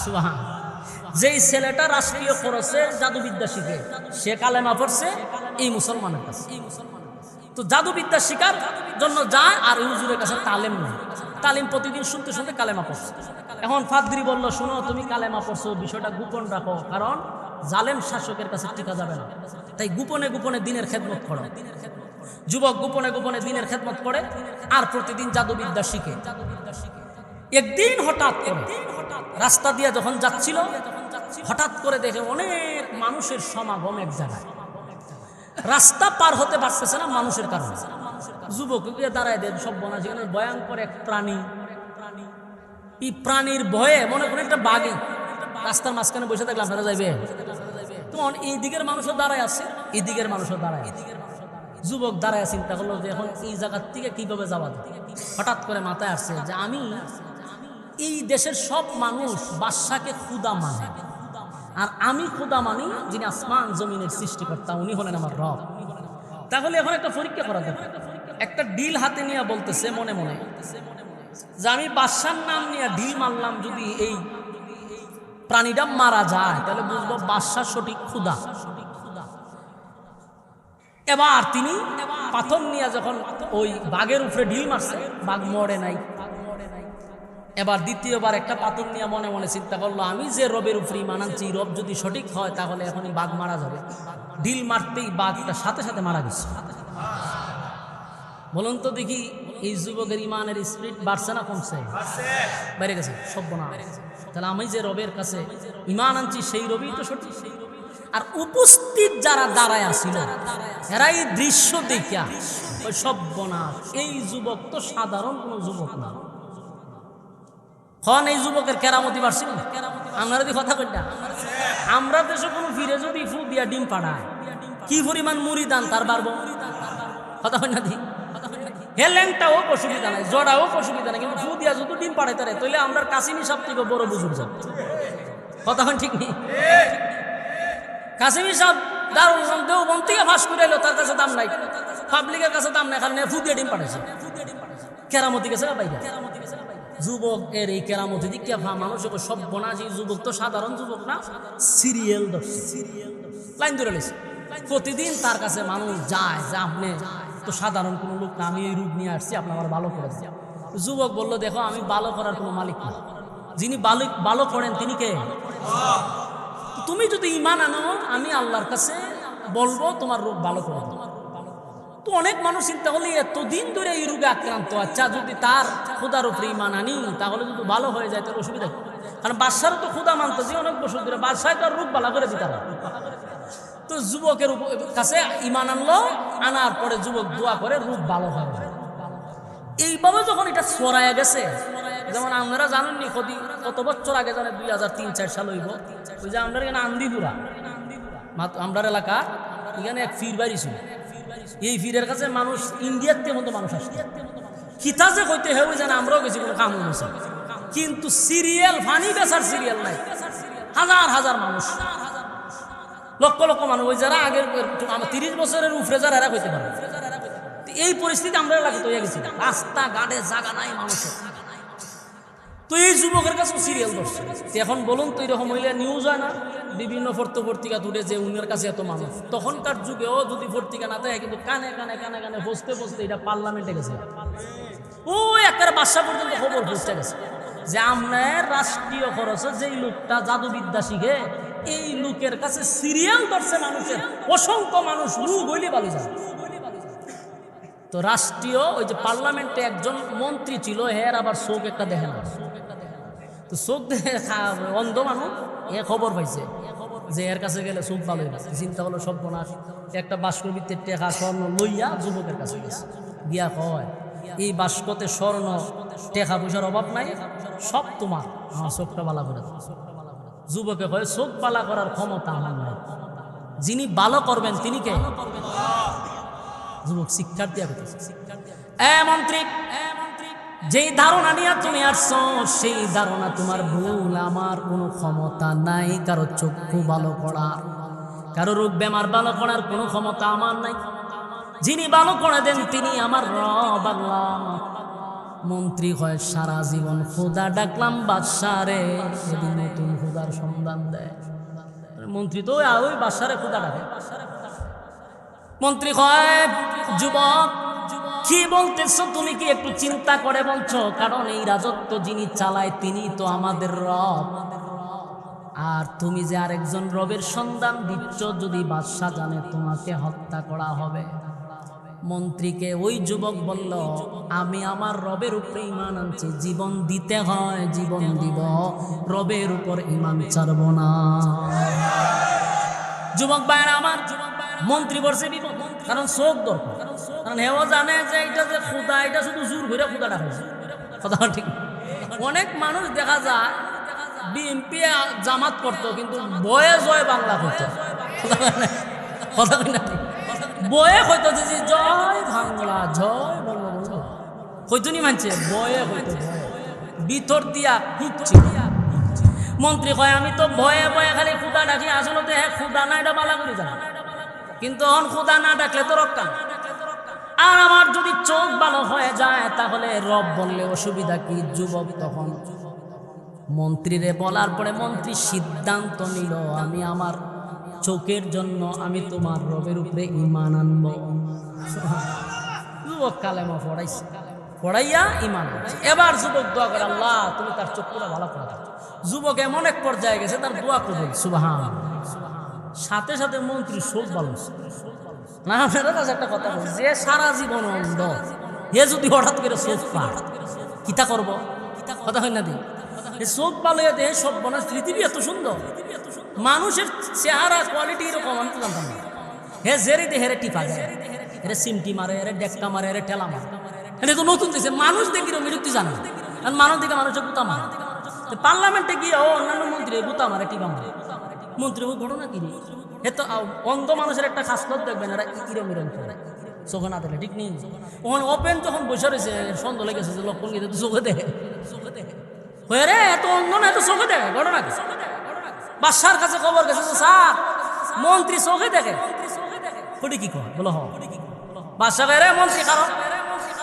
সুবহান। যেই ছেলেটা রাষ্ট্রীয় খরচে জাদুবিদ্যা শিখে, সে কালেমা পড়ছে এই মুসলমানের কাছে। তো জাদুবিদ্যা শিকার জন্য যায় আর হুজুরের কাছে তালিম নেয়। তালিম প্রতিদিন শুনতে শুনতে কালেমা পড়ছে। এখন ফাদরি বলল, শোনো তুমি কালেমা পড়ছো, বিষয়টা গোপন রাখো, কারণ জালেম শাসকের কাছে টিকা যাবে না, তাই গোপনে গোপনে দিনের খেদমত করো। যুবক গোপনে গোপনে দিনের খেদমত করে আর প্রতিদিন জাদুবিদ্যা শিখে। একদিন হঠাৎ করে রাস্তা দিয়ে যখন যাচ্ছিল, হঠাৎ করে দেখে অনেক মানুষের সমাগম এক জায়গায়। রাস্তা পার হতে পারতেছে না মানুষের কারণে। যুবক গিয়ে দাঁড়ায় দেন, সব বনা সেখানে ভয়ঙ্কর এক প্রাণী। এই প্রাণীর ভয়ে মনে করেন একটা বাঘই রাস্তার মাঝখানে বসে থাকলে আপনারা যাইবে, তখন এই দিকের মানুষও দাঁড়ায় আছে, এই দিকের মানুষও দাঁড়ায় আছে। যুবক দাঁড়ায় চিন্তা করলো যে এখন এই জায়গার থেকে কিভাবে যাওয়া যায়। হঠাৎ করে মাথায় আসছে যে আমি এই দেশের সব মানুষ বাদশাকে খুদা মানে, আর আমি খুদা মানি যিনি আসমান জমিনের সৃষ্টিকর্তা, উনি হলেন আমার রব। তাহলে এখন একটা পরীক্ষা করা দরকার। একটা ডিল হাতে নিয়ে বলতেছে মনে মনে যে আমি বাদশার নাম নিয়ে ডিল মারলাম, যদি এই প্রাণীটা মারা যায় তাহলে বুঝবো বাদশা সঠিক খুদা। এবার তিনি পাথর নিয়ে যখন ওই বাঘের উপরে ঢিল মারছে, বাঘ মরে নাই। এবার দ্বিতীয়বার একটা পাথর নিয়ে মনে মনে চিন্তা করলো, আমি যে রবের উপরে ঈমান আনছি, রব যদি সঠিক হয় তাহলে এখনই বাঘ মারা যাবে। ঢিল মারতেই বাঘটা সাথে সাথে মারা গেছে। বলুন তো দেখি, এই যুবকের ঈমানের স্পিরিট বাড়ছে না কমছে? বেড়ে গেছে। সব বনা। তাহলে আমি যে রবের কাছে ঈমান আনছি সেই রবই তো সঠিক। আর উপস্থিত যারা দাঁড়ায় আসিল এরা এই দৃশ্য দেখিয়া ওই সব বনা, এই যুবক তো সাধারণ কোনো যুবক না। খন এই যুবকের কেরামতি বাড়ছিল। আমরা যদি কথা কই না, আমরা দেশে কোনো ফিরে যদি ফু দিয়া ডিম পাড়ায় কি পরিমাণ মুড়ি দান তার বাড়বো। কথা কই না দি হে ল্যাংটাও অসুবিধা নাই, জড়াও অসুবিধা নাই, কিন্তু ফু দিয়া যদি ডিম পাড়াই তারে তাহলে আমরা কাশিনী সব থেকে বড় বুজুর্গ যাব। কথা কই ঠিক নেই? কাশিনী সব দারুল দেওবন্দ থেকে ফাঁস করে এলো, তার কাছে দাম নাই, পাবলিকের কাছে দাম নাই, কারণ ফু দিয়ে ডিম পাঠাইছে। কেরামতি গেছে বাইরে। যুবক এর এই কেরামতি দিক মানুষ সব বনাজি। যুবক তো সাধারণ যুবক না, সিরিয়াল লাইন ধরে লেছে। প্রতিদিন তার কাছে মানুষ যায় যে আপনি তো সাধারণ কোনো লোক না, আমি এই রূপ নিয়ে আসছি, আপনি আমার ভালো করে দেন। যুবক বলল, দেখো আমি ভালো করার কোনো মালিক না, যিনি ভালো করেন তিনি কে? তুমি যদি ঈমান আনো আমি আল্লাহর কাছে বলবো তোমার রোগ ভালো করে দেব। তো অনেক মানুষ চিন্তা করলে এতদিন ধরে এই রোগে আক্রান্ত, আচ্ছা যদি তার খোদার উপরে ঈমান আনি তাহলে যদি ভালো হয়ে যায় তার অসুবিধা কি? কারণ বাদশারও তো খোদা মানতো যে অনেক বছর ধরে, বাদশায় তো আর রোগ ভালো করে দিতে পারে। তো যুবকের কাছে ঈমান আনলো, আনার পরে যুবক দোয়া করে রোগ ভালো হয়। এইভাবে যখন এটা ছড়ায় গেছে, যেমন আপনারা জানেননি কত বছর আগে জানেন 2003-4 সাল হইব, ওই যে আমরা এখানে আন্দিপুরা আমরা এলাকা, এখানে এক ফির বাড়ি ছিল। এই ফিরের কাছে মানুষ ইন্ডিয়ার মতো মানুষ আসছে। কিতা যে কইতে হেউ যেন আমরাও গেছি কোনো কাম হয়েছে, কিন্তু সিরিয়াল ফানি বেচার সিরিয়াল নাই। হাজার হাজার মানুষ, লক্ষ লক্ষ মানুষ, ওই যারা আগের 30 বছরের উপরে যারা এরা কইতে পারে। এই পরিস্থিতি আমরা এলাকা তৈরি গেছি, রাস্তা ঘাটে জায়গা নাই মানুষের। তো এই যুবকের কাছে সিরিয়াল ধরছে। এখন বলুন তো এরকম হইলে নিউজ হয় না, বিভিন্ন পত্রিকা তুলে যে উনার কাছে এত মানুষ। তখনকার যুগেও যদি পত্রিকা না থাকে, কিন্তু কানে কানে কানে কানে বসতে বসতে এটা পার্লামেন্টে গেছে, ও একটা বাসা পর্যন্ত খবর পৌঁছে গেছে যে আপনার রাষ্ট্রীয় খরচে যেই লোকটা জাদুবিদ্যা শিখে, এই লোকের কাছে সিরিয়াল ধরছে মানুষের, অসংখ্য মানুষ লুক হইলে বালি যায়। তো রাষ্ট্রীয় ওই যে পার্লামেন্টে একজন মন্ত্রী ছিল, হের আবার চোখ একটা দেখে না। তো চোখ দেখে অন্ধ মানুষ, এ খবর পাইছে যে এর কাছে গেলে চোখ ভালো হয়ে গেছে। চিন্তা হলো সর্বনাশ, একটা বাস্কবিতে টেকা স্বর্ণ লইয়া যুবকের কাছে গেছে, গিয়া কয় এই বাস্কতে স্বর্ণ টেকা পয়সার অভাব নাই, সব তোমার, আমার চোখটা বালা করে দাও। যুবকে কয় চোখ বালা করার ক্ষমতা আমার নাই, যিনি ভালো করবেন তিনি কে? যুবক শিক্ষার্থী মন্ত্রী, যেই ধারণা নিয়ে তুমি আসছো সেই ধারণা তোমার ভুল। আমার কোনো ক্ষমতা নাই কারো চক্ষু ভালো করার, কারো রোগ বেমার ভালো করার কোনো ক্ষমতা আমার নাই। যিনি ভালো করে দেন তিনি আমার রব আল্লাহ। মন্ত্রী হয় সারা জীবন খোদা ডাকলাম বাদশারে, সেদিন নতুন খোদার সন্ধান দেয়। মন্ত্রী তো ওই বাদশারে খোদা ডাকে। মন্ত্রী কয় যুবক কি বলতেছো তুমি, কি একটু চিন্তা করে বলছো? কারণ এই রাজত্ব যিনি চালায় তিনি তো আমাদের রব, আর তুমি যে আরেকজন রবের সন্ধান দিচ্ছ, যদি বাদশা জানে তোমাকে হত্যা করা হবে। মন্ত্রীকে ওই যুবক বলল আমি আমার রবের উপরে ঈমান আনছি, জীবন দিতে হয় জীবন দিব, রবের উপর ঈমান ছাড়ব না। যুবক ভাইরা আমার, মন্ত্রী বলছে বিপদ, কারণ চোখ দরকার, কারণ হেও জানে যে এটা যে খুদা, এটা শুধু জোর করে খুদাটা হয়েছে। কথা ঠিক। অনেক মানুষ দেখা যায় বিএনপি জামাত করতো, কিন্তু বয়ে জয় বাংলা হইতো। কথা না ঠিক, বয়ে হইতো যে জয় বাংলা জয় বঙ্গবন্ধু হইতো নি মানছে, বয়ে হইতো, ভিতর দিয়া খুঁজছি। মন্ত্রী কয় আমি তো ভয়ে ভয়ে খালি খুদা ডাকি, আসলে হ্যাঁ খুদা না এটা বালা করে জানা, কিন্তু অন খুদা না ডাকলে তো রক্ষা। আর আমার যদি চোখ ভালো হয়ে যায় তাহলে রব বললে অসুবিধা কি? যুবক তখন মন্ত্রীরে বলার পরে মন্ত্রী সিদ্ধান্ত নিল আমি আমার চোখের জন্য আমি তোমার রবের উপরে ঈমান আনব। যুবক কালেমা পড়াইছে, পড়াইয়া ঈমান আনছে। এবার যুবক দোয়া করে আল্লাহ তুমি তার চোখটা ভালো করে দাও। যুবক এমন এক পর্যায়ে গেছে তার দোয়া কবুল, সুবহান। সাথে সাথে মন্ত্রী চোখ ভালো না। আপনারা কাছে একটা কথা বলছি, যে সারা জীবন অন্ধ হে যদি হঠাৎ করে চোখ পায় কিতা করবো? কথা হয় না দি, চোখ ভালো দেহে সব বনাস। পৃথিবী এত সুন্দর, মানুষের চেহারা কোয়ালিটি এরকম আমি তো জানতাম না। হে জেরে দেহেরে টিপা যায়, এরে সিমটি মারে, এরে ডেক্কা মারে, এরে ঠেলা মারে। এটা তো নতুন দিয়েছে, মানুষ দেখি বিরক্তি জানে, কারণ মানুষ দেখে মানুষের গুতা মারে। পার্লামেন্টে গিয়ে অন্যান্য মন্ত্রী গুতা মারে, টিপা মারে। মন্ত্রী ওই ঘটনা কি রে? এ তো অন্ধ মানুষের একটা খাসলত দেখবেন, এরা ইরম ইরম করে চোখে না দেখলে ঠিক নেই। ওখানে ওপেন যখন বসে রয়েছে সন্দেহ লেগেছে যে লক্ষণ গিয়ে চোখে দেখে, হয়ে রে এত অন্ধ না, এত চোখে দেখে। ঘটনা কি? বাদশার কাছে খবর গেছে যে স্যার মন্ত্রী চোখে দেখে। কোটি কি কয় বলো, হ বাদশা রে মন্ত্রী খারাপ,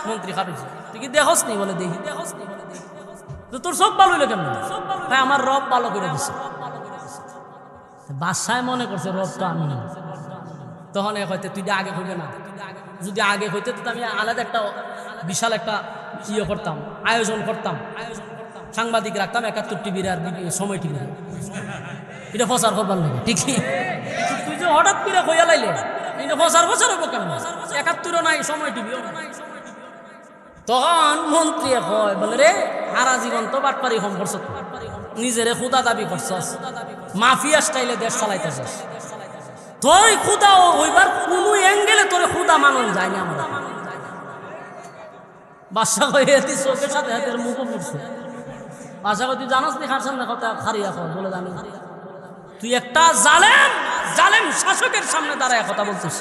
মন্ত্রী খারাপ, তুই কি দেখস নি? বলে দেখি। তো তোর চোখ ভালো হইলো কেমন? তাই আমার রব ভালো করে দিছে। বাদশায় মনে করছে রব তো আমি না। তখন হয়তো তুই আগে হইবে না, যদি আগে হইতে তো আমি আলাদা একটা বিশাল একটা ইয়ে করতাম, আয়োজন করতাম, সাংবাদিক রাখতাম 71 টিভির আর সময় টিভির, এটা প্রচার করবার লাগে। ঠিক তুই যে হঠাৎ করে হইয়া লাইলে এটা প্রচার হবো কেন? 71ও নাই, সময় টিভিও নাই। তখন মন্ত্রী কয় বলে রে সারা জীবন তো বাটপারি কম করছ, নিজেরে খুদা দাবি করছস, মাফিয়া স্টাইলে দেশ চালাইতেছস। তোর খুদা ওইবার কোন অ্যাঙ্গেলে তোর খুদা মানন যায়নি। আমরা বাদশা হয়ে চোখের সাথে হাতের মুখও পড়ছে। বাদশা তুই জানাস নি খারসান না কথা খারিয়া কর বলে জানি তুই একটা জালেম, জালেম শাসকের সামনে দাঁড়ায় কথা বলছিস।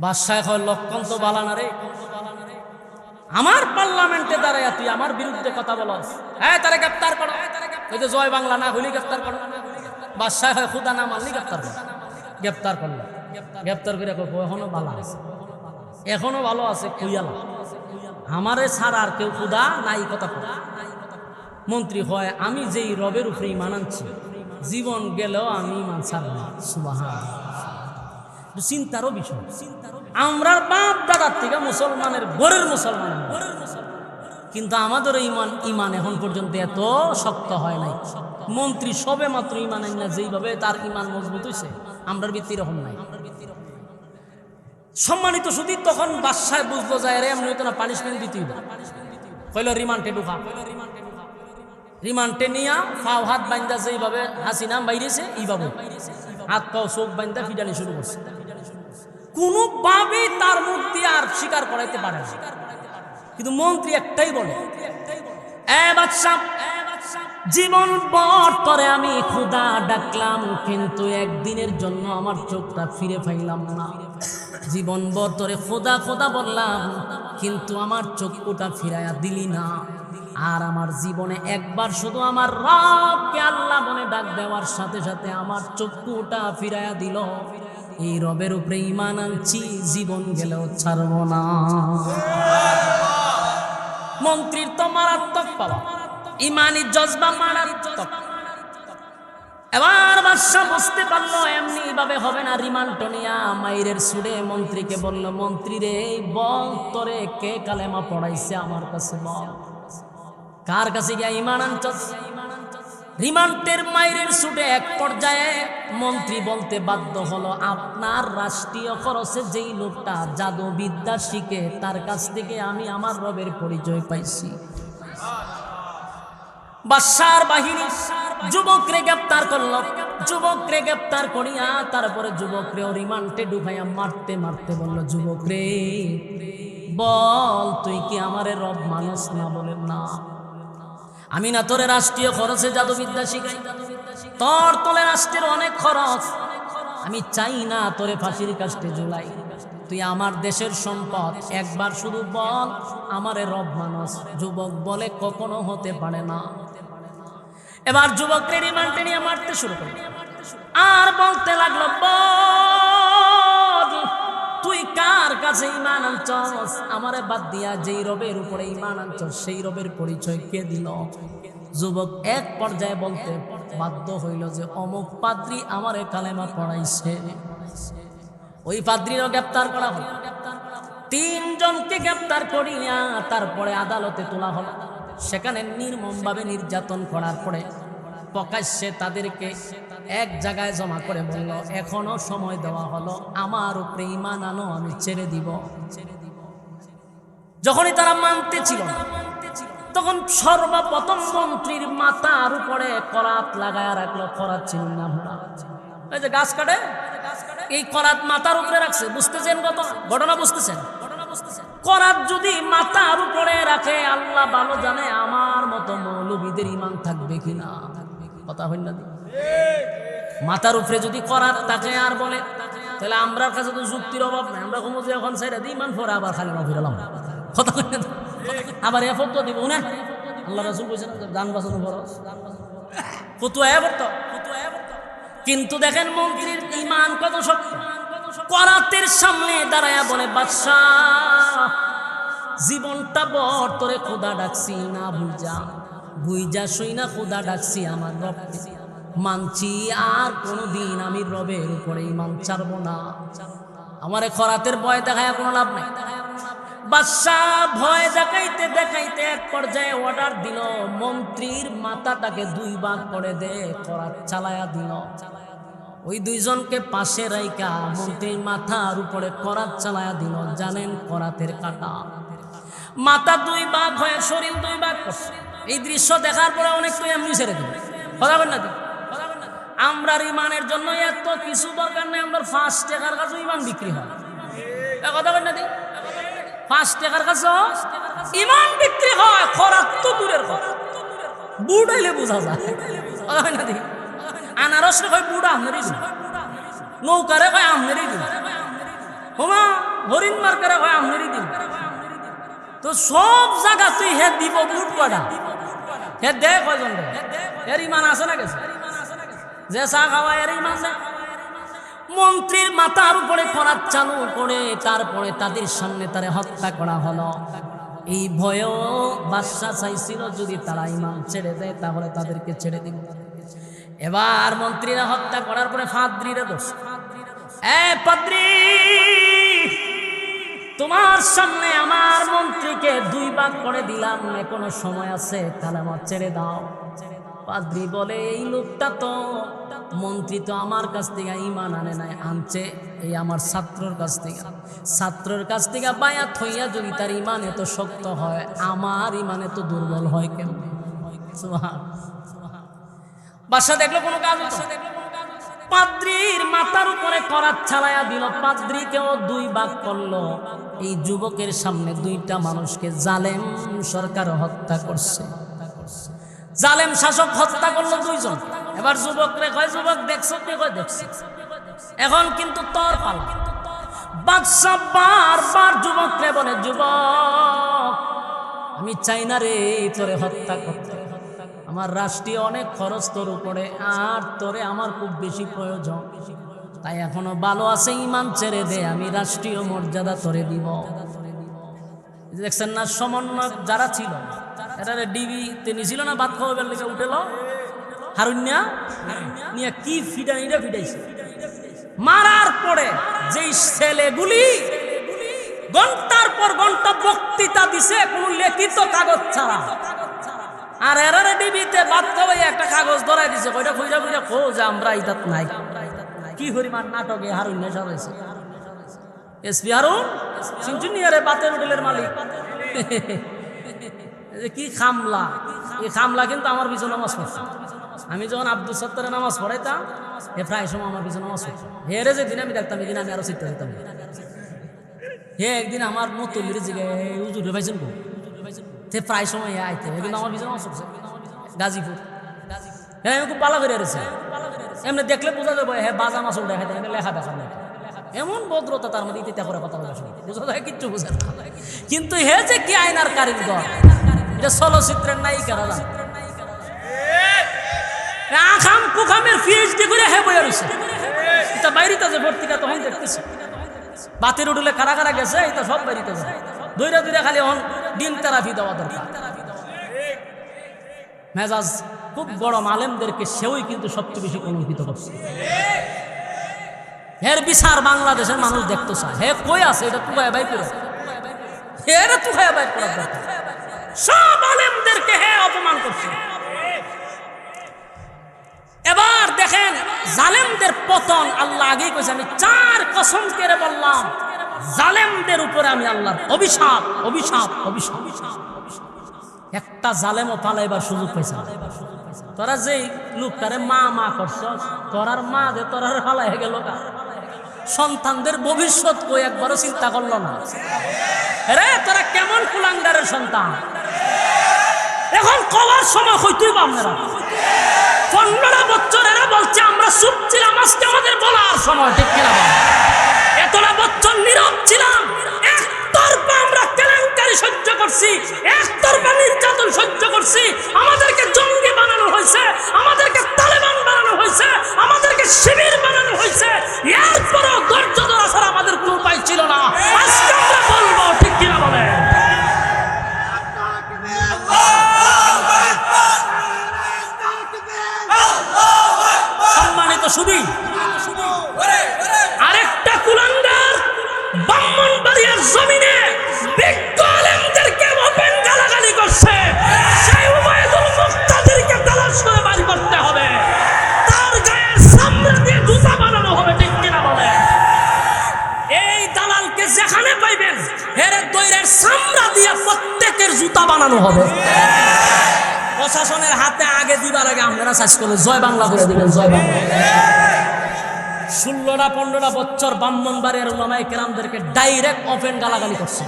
বাদশাহ কয় লক্ষণ তো বালা না রে, আমার পার্লামেন্টে দাঁড়াইয়া তুই আমার বিরুদ্ধে কথা বলস, হ্যাঁ তারে গ্রেফতার করো। ওই যে জয় বাংলা না হইলি গ্রেফতার করো। বাদশাহ হয় খুদা না মানলি গ্রেফতার করো। গ্রেফতার করলো, গ্রেফতার করে এখনো ভালো আছে, এখনো ভালো আছে কুইয়ালা, আমারে ছাড়া আর কেউ খুদা নাই কথা বলে। মন্ত্রী হয় আমি যেই রবের উপরে ঈমান আনছি, জীবন গেলেও আমি ঈমান ছাড়ব না। সুবহানাল্লাহ। চিন্তারও বিষয়, আমরা বাপ দাদার থেকে মুসলমানের ঘরের মুসলমান, কিন্তু আমাদের ঈমান এখন পর্যন্ত এত শক্ত হয় নাই। মন্ত্রী সবে মাত্র ঈমান আইন না, যেইভাবে তার ঈমান মজবুত হয়েছে, আমরার ভিত্তি এরকম নাই। সম্মানিত শুধু তখন বাদশাহ বুঝলো যায় রে এমনি হইতো না, পানিশমেন্ট দিতেই কইল রিমান্ডে ঢুকা। রিমান্ডে নিয়া পাও হাত বাইন্দা যেইভাবে হাসিনা বাইরেছে এইভাবে হাত পাও চোখ বাইন্দা ফিডানি শুরু করছে। কোনোভাবেই তার মধ্যে আর স্বীকার করাইতে পারে না। কিন্তু মন্ত্রী একটাই বলে, এ বাদশা, জীবন ভর করে আমি খোদা ডাকলাম, কিন্তু একদিনের জন্য আমার চোখটা ফিরে পাইলাম না। জীবন ভর ধরে খোদা খোদা বললাম, কিন্তু আমার চক্ষুটা ফিরাইয়া দিলি না। আর আমার জীবনে একবার শুধু আমার রবকে আল্লাহ বলে ডাক দেওয়ার সাথে সাথে আমার চক্ষুটা ফিরাইয়া দিল। এই রবের উপরে ঈমান আনছি, জীবন গেলেও ছাড়ব না। মন্ত্রীর তো মারাত্মক পাওয়া, ঈমানি জজবা মারাত্মক। এবার বাদশা বুঝতে পারলো এমনি ভাবে হবে না। রিমান্ড নিয়া মাইরের সুরে মন্ত্রীকে বলল, মন্ত্রী রে বল তোরে কে কালেমা পড়াইছে আমার কাছে বল, কার কাছে গিয়া ঈমান আনছস। রিমান্ডের মাইরের সুটে এক পর্যায়ে মন্ত্রী বলতে বাধ্য হলো, আপনার রাষ্ট্রীয় খরচে যেই লোকটা জাদুবিদ্যা শিখে তার কাছ থেকে আমি আমার রবের পরিচয় পাইছি। বাদশার বাহিনী যুবকরে গ্রেফতার করলো। যুবকরে গ্রেফতার করিয়া তারপরে যুবকরে রিমান্ডে ঢুকাইয়া মারতে মারতে বলল, যুবকরে বল তুই কি আমারে রব মানুষ না? বলেন না, আমি না তোরে রাষ্ট্রীয় খরচে জাদুবিদ্যা শিখাই, তোর তোলে রাষ্ট্রের অনেক খরচ, আমি চাই না তোরে ফাঁসির কাস্টে ঝুলাই। তুই আমার দেশের সম্পদ, একবার শুধু বল আমারে রব মানুষ। যুবক বলে কখনো হতে পারে না। এবার যুবককে রিমান্ডে নিয়ে মারতে শুরু করল, আর বলতে লাগলো, বল তুই কার কাছে ঈমান আনছস? আমারে বাদ দিয়া যেই রবের উপরে ঈমান আনছস সেই রবের পরিচয় কে দিল? যুবক এক পর্যায়ে বলতে বাধ্য হইল যে অমুক পাদ্রী আমারে কালেমা পড়াইছে। ওই পাদ্রীরও গ্রেফতার করা হলো। 3 জনকে গ্রেফতার করিয়া তারপরে আদালতে তোলা হলো। সেখানে নির্মমভাবে নির্যাতন করার পরে প্রকাশ্যে তাদেরকে এক জায়গায় জমা করে বলল, এখনো সময় দেওয়া হলো, আমার উপরে ঈমান আনো, আমি ছেড়ে দিব। যখনই তারা মানতে ছিল না, তখন সর্বপ্রথম মন্ত্রীর মাথার উপরে করাত লাগায় রাখলো। করাত ছিল না ভোড়া, এই যে গাছ কাটে, এই করাত মাথার উপরে রাখছে। বুঝতেছেন ঘটনা? বুঝতেছেন? করাত যদি মাথার উপরে রাখে, আল্লাহ ভালো জানে আমার মতো মৌলবীদের ঈমান থাকবে কিনা। কথা হইল না? মাথার উপরে যদি করাত থাকে আর বলে, তাহলে আমরা কাছে তো যুক্তির অভাব নাই। আমরা কমো যে এখন সাইডা দিই ঈমান পরে আবার খালি ফিরালাম। কথা হইল না? আবার এ ফটো দিব না, আল্লাহ রাসূল কইছেন জান বাঁচানো ফরজ, ফতুয়া এ কিন্তু দেখেন মন্ত্রীর ঈমান কত শক্ত। করাতের সামনে দাঁড়ায়া বলে, বাদশাহ জীবনটা বর তোরে খোদা ডাকছি না, বুইজা শুই না খোদা ডাকছি আমার রবকে, মানছি আর কোনোদিন আমি রবের উপরে ঈমান ছাড়বো না। আমারে খরাতের ভয় দেখায় কোনো লাভ নাই। বাদশাহ ভয় দেখাইতে দেখাইতে এক পর্যায়ে অর্ডার দিল, মন্ত্রীর মাথাটাকে 2 ভাগ করে দে, করাত চালায়া দিল। ওই 2 জনকে পাশে রাইকা মন্ত্রীর মাথার উপরে করাত চালায়া দিল। জানেন করাতের কাটা, মাথা 2 ভাগ হয়ে শরীর 2 ভাগ করছে। এই দৃশ্য দেখার পরে অনেক তো এমনি ছেড়ে দিল। কথা বল না? আমরা ঈমানের জন্য এত কিছু দরকার নেই। আমরা 5 টাকার কাছে ঈমান বিক্রি হয়। কথা বল না? 5 টাকার কাছে ঈমান বিক্রি হয়। খরাত তো দূরের কথা, বুড়াইলে বোঝা যায়। কথা বল না? আনারস রে কয় বুড়া আমনেরই দিন, নৌকারে কয় আমনেরই দিন। হোমা হরিণ মার্কারে হয় আমনেরই দিন। তো সব জায়গা তুই হে দিব বুট কটা হে দে কয়জন রে? এর ইমান আছে না গেছে? যে চা খাওয়া এর ইমান নেই। মন্ত্রীর মাথার উপরে করাত চালু করে তারপরে তাদের সামনে তারে হত্যা করা হলো। এই ভয়েও বাদশা চাইছিল যদি তারা ইমান ছেড়ে দেয় তাহলে তাদেরকে ছেড়ে দিবে। এবার মন্ত্রীরা হত্যা করার পরে পাদ্রীরা দোষ, পাদ্রী তোমার সামনে আমার মন্ত্রীকে 2 ভাগ করে দিলাম, এখনো সময় আছে, কালেমা ছেড়ে দাও। পাদ্রী বলে এই লোকটা তো মন্ত্রী তো আমার কাছ থেকে ইমান আনে নাই, আনছে এই আমার ছাত্রর কাছ থেকে। ছাত্রর কাছ থেকে বায়াত হইয়া যদি তার ইমান এত শক্ত হয়, আমার ইমান এত দুর্বল হয় কেন? বাদশা দেখলো কোনো কাজ হচ্ছে না। পাদ্রীর মাথার উপরে করাত ছাড়াইয়া দিল, পাদ্রীকেও 2 ভাগ করলো। এই যুবকের সামনে 2টা মানুষকে জালেম সরকার হত্যা করছে, জালেম শাসক হত্যা করলো 2 জন। এবার যুবক রে কয়, যুবক দেখছো? কে কয় দেখছি। এখন কিন্তু তোর পালা। বাদশা বারবার যুবক রে বলে, যুবক আমি চাই না রে তোরে হত্যা করতে, আমার রাষ্ট্রীয় অনেক খরচ তোর উপরে, আর তোরে আমার খুব বেশি প্রয়োজন, তাই এখনো ভালো আছে ইমান ছেড়ে দে, আমি রাষ্ট্রীয় মর্যাদা তোরে দিব। দেখছেন না সমন্বয় যারা ছিল এরা ডিবি তিনি ছিল না, ভাত খাওয়াবার লেগে উঠেল হারুন্যা নিয়ে কি ফিটাইটা ফিটাইছে। মারার পরে যেই ছেলেগুলি ঘন্টার পর ঘন্টা বক্তৃতা দিছে কোনো লিখিত কাগজ ছাড়া, আর এরা ডিবিতে ভাত খাওয়াই একটা কাগজ ধরাই দিছে, কইটা খুঁজা খুঁজা খোঁজ আমরা ইতাত নাই। কি পরিমাণ নাটকে হারুন্যা সাজাইছে। এসপি হারুন সিনচুনিয়ারে বাতের হোটেলের মালিক কি খামলা, এই খামলা কিন্তু আমার পিছনে নামাজ পড়ছে। আমি যখন আব্দুল সত্তরের নামাজ পড়াইতাম এ প্রায় সময় আমার পিছনে নামাজ পড়ছে। হেরে যেদিন আমি দেখতাম এদিন আমি আরো চিন্তা দিতাম। হে একদিন আমার মতলির জিগায় উজুরে পাইছেন গো, প্রায় সময় আইতে কিন্তু আমার পিছনে নামাজ পড়ছে গাজীপুর। হ্যাঁ আমি খুব পালা করে রয়েছে, এমনি দেখলে বোঝা যাবে হ্যাঁ বাজা মাছ উঠে খাইতে লেখা দেখা নেই, এমন ভদ্রতা তার মধ্যে ইতিতে করে কথা বলা শুনি বোঝা যায় কিচ্ছু বোঝে না। কিন্তু হে যে কি আয়নার কারিগর, এটা চলচ্চিত্রের নায়িকারা আখাম কুখামের পিএইচডি করে হে বইয়া রয়েছে। এটা বাইরিতে যে ভর্তিকা তখন দেখতেছি বাতির উঠলে কারা কারা গেছে, এটা সব বাইরিতে যায় দৈরা দৈরা খালি এখন দিন তেরাফি দেওয়া দরকার। মেজাজ খুব বড় আলেমদেরকে সেওই কিন্তু সবচেয়ে বেশি কলঙ্কিত করছে। এর বিচার বাংলাদেশের মানুষ দেখতে চায়। হে কই আছে এটা তুকায় বাই করে, এটা তুকায় বাই করার দরকার। সব আলেমদেরকে হে অপমান করছে। এবার দেখেন জালেমদের পতন আল্লাহ আগেই কইছে, আমি 4 কসম করে বললাম জালেমদের উপরে আমি আল্লাহর অভিশাপ অভিশাপ অভিশাপ। একটা জালেমও পালাইবার সুযোগ পাইছে। তোরা যেই লোকটারে মা মা করছ, তোরার মা যে তোরার পালাই গেল, সন্তানদের ভবিষ্যৎ কই একবারও চিন্তা করলো না রে। তোরা কেমন কুলাঙ্গারের সন্তান, এখন কলার সময় হইতেই বা আপনারা 15 বছর এরা বলছে আমরা চুপ ছিলাম, আজকে আমাদের বলার সময়, ঠিক কিনা? এতটা বছর নীরব ছিলাম, একতরফা আমরা কেলেঙ্কারি সহ্য করছি, একতরফা নির্যাতন সহ্য করছি, আমাদেরকে জঙ্গি বানানো হয়েছে, আমাদেরকে তালেবান বানানো হয়েছে, আমাদেরকে শিবির বানানো হয়েছে, এরপরও ধৈর্য ধরা ছাড়া আমাদের কোনো উপায় ছিল না। আজকে আমরা বলবো, ঠিক কিনা বলে? সম্মানিত সুধী, আরেকটা কুলাঙ্গার ব্রাহ্মণবাড়িয়ার জমিনে বিজ্ঞ আলেমদেরকে ওপেন গালাগালি করছে। সেই উবাইদুল মুক্তাদিরকে তালাশ করে বাড়ি করতে হবে, তার গায়ে চামড়া দিয়ে জুতা বানানো হবে, ঠিক কিনা বলে? এই দালালকে যেখানে পাইবেন এর দইরের চামড়া দিয়ে প্রত্যেকের জুতা বানানো হবে। প্রশাসনের হাতে আগে দিবার আগে আপনারা চাষ করলে জয় বাংলা করে দিবেন, জয় বাংলা। 16-15 বছর ব্রাহ্মণবাড়িয়ার উলামায়ে কেরামদেরকে ডাইরেক্ট ওপেন গালাগালি করছে।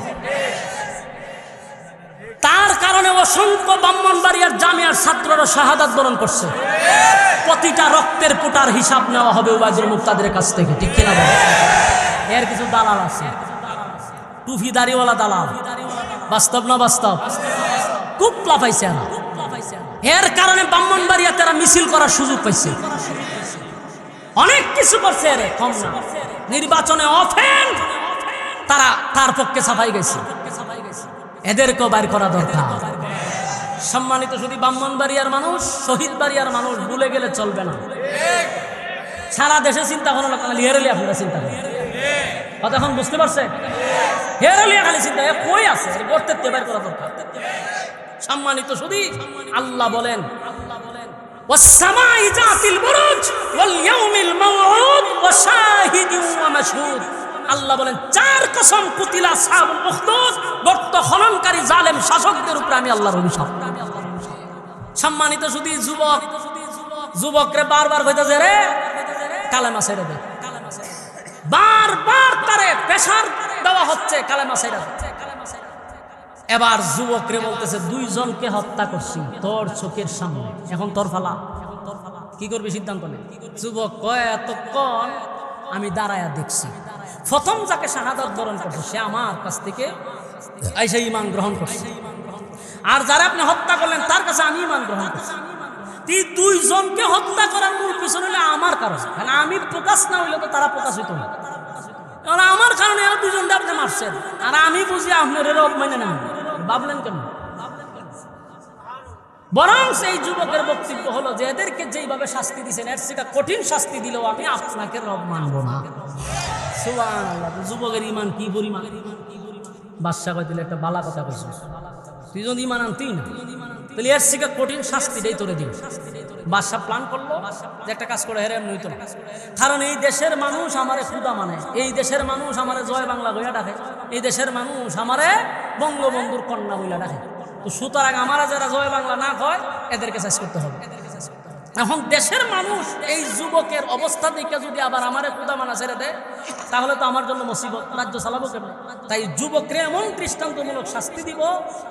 তার কারণে অসংখ্য ব্রাহ্মণবাড়িয়ার জামিয়ার ছাত্ররা শাহাদাত বরণ করছে। প্রতিটা রক্তের ফোঁটার হিসাব নেওয়া হবে উবাইদুল মুক্তাদিরের কাছ থেকে, ঠিক কিনা বলেন? এর কিছু দালাল আছে টুফি দাড়িওয়ালা দালাল, বাস্তব না বাস্তব? খুব লাফাইছে না, এর কারণে ব্রাহ্মণবাড়িয়া তারা মিছিল করার সুযোগ পাইছে, অনেক কিছু করছে, এর কম না। নির্বাচনে অফেন তারা তার পক্ষে সাফাই গেছে, এদেরকেও বাইর করা দরকার। সম্মানিত শুধু ব্রাহ্মণবাড়িয়ার মানুষ, শহীদ বাড়িয়ার মানুষ ভুলে গেলে চলবে না। সারা দেশে চিন্তা করা লোক হেরেলিয়া আপনারা চিন্তা করেন কথা এখন বুঝতে পারছে? হেরেলিয়া খালি চিন্তা কই আছে, গর্তের থেকে বাইর করা দরকার। সম্মানিত শুধু আল্লাহ বলেন ওয়াস-সামাই যাতিল বুরুজ ওয়াল ইয়াউমিল মাউউদ ওয়া শাহিদিন ওয়া মাশহুদ। আল্লাহ বলেন চার কসম কুতিলা আসহাবুল উখদুদ, গর্ত খননকারী জালেম শাসকদের উপরে আমি আল্লাহর অভিশাপ। সম্মানিত শুধু যুবকরে বারবার কইতাছে রে কালেমা ছেড়ে দে, বারবার তারে প্রেসার দেওয়া হচ্ছে কালেমা ছেড়ে দে। এবার যুবকরে বলতেছে দুইজনকে হত্যা করছি তোর চোখের সামনে, এখন তোর ফালা, কি করবি সিদ্ধান্ত নে। যুবক কয় এতক্ষণ আমি দাঁড়ায়া দেখছি, প্রথম যাকে শাহাদাত বরণ করছে সে আমার কাছ থেকে আইসা ঈমান গ্রহণ করছে, আর যারা আপনি হত্যা করলেন তার কাছে আমি ঈমান গ্রহণ করছি। এই দুইজনকে হত্যা করার মূল পিছনে হলে আমার কারণ, কারণ আমি প্রকাশ না হইলে তো তারা প্রকাশ হইত না, কারণ আমার কারণে এরা দুজনকে আপনি মারছেন, আর আমি বুঝি আপনার রব মানে নেন, ভাবলেন কেন? বরং সেই যুবকের বক্তব্য হলো যে এদেরকে যেইভাবে শাস্তি দিয়েছেন এর থেকে কঠিন শাস্তি দিলেও আমি আপনাকে রব মানবো না। সুবহানাল্লাহ। যুবকের ঈমান কি পরিমাণ! বাদশা কই দিলে একটা বালা কথা কইছ, তুই যদি ঈমান আনতেই না তাহলে এর থেকে কঠিন শাস্তি দেই তোরে দিই। বাদশা প্ল্যান করলো যে একটা কাজ করে হেরে এমনি হইতো না, কারণ এই দেশের মানুষ আমারে খুদা মানে, এই দেশের মানুষ আমারে জয় বাংলা বইয়া ডাকে, এই দেশের মানুষ আমারে বঙ্গবন্ধুর কন্যা বইয়া ডাকে, তো সুতরাং আমারা যারা জয় বাংলা না কয় এদেরকে শেষ করতে হবে। এখন দেশের মানুষ এই যুবকের অবস্থা দেখে যদি আবার আমারে খুদা মানা ছেড়ে দেয় তাহলে তো আমার জন্য মুসিবত, রাজ্য চালাবো কেমন? তাই যুবকরে এমন দৃষ্টান্তমূলক শাস্তি দিব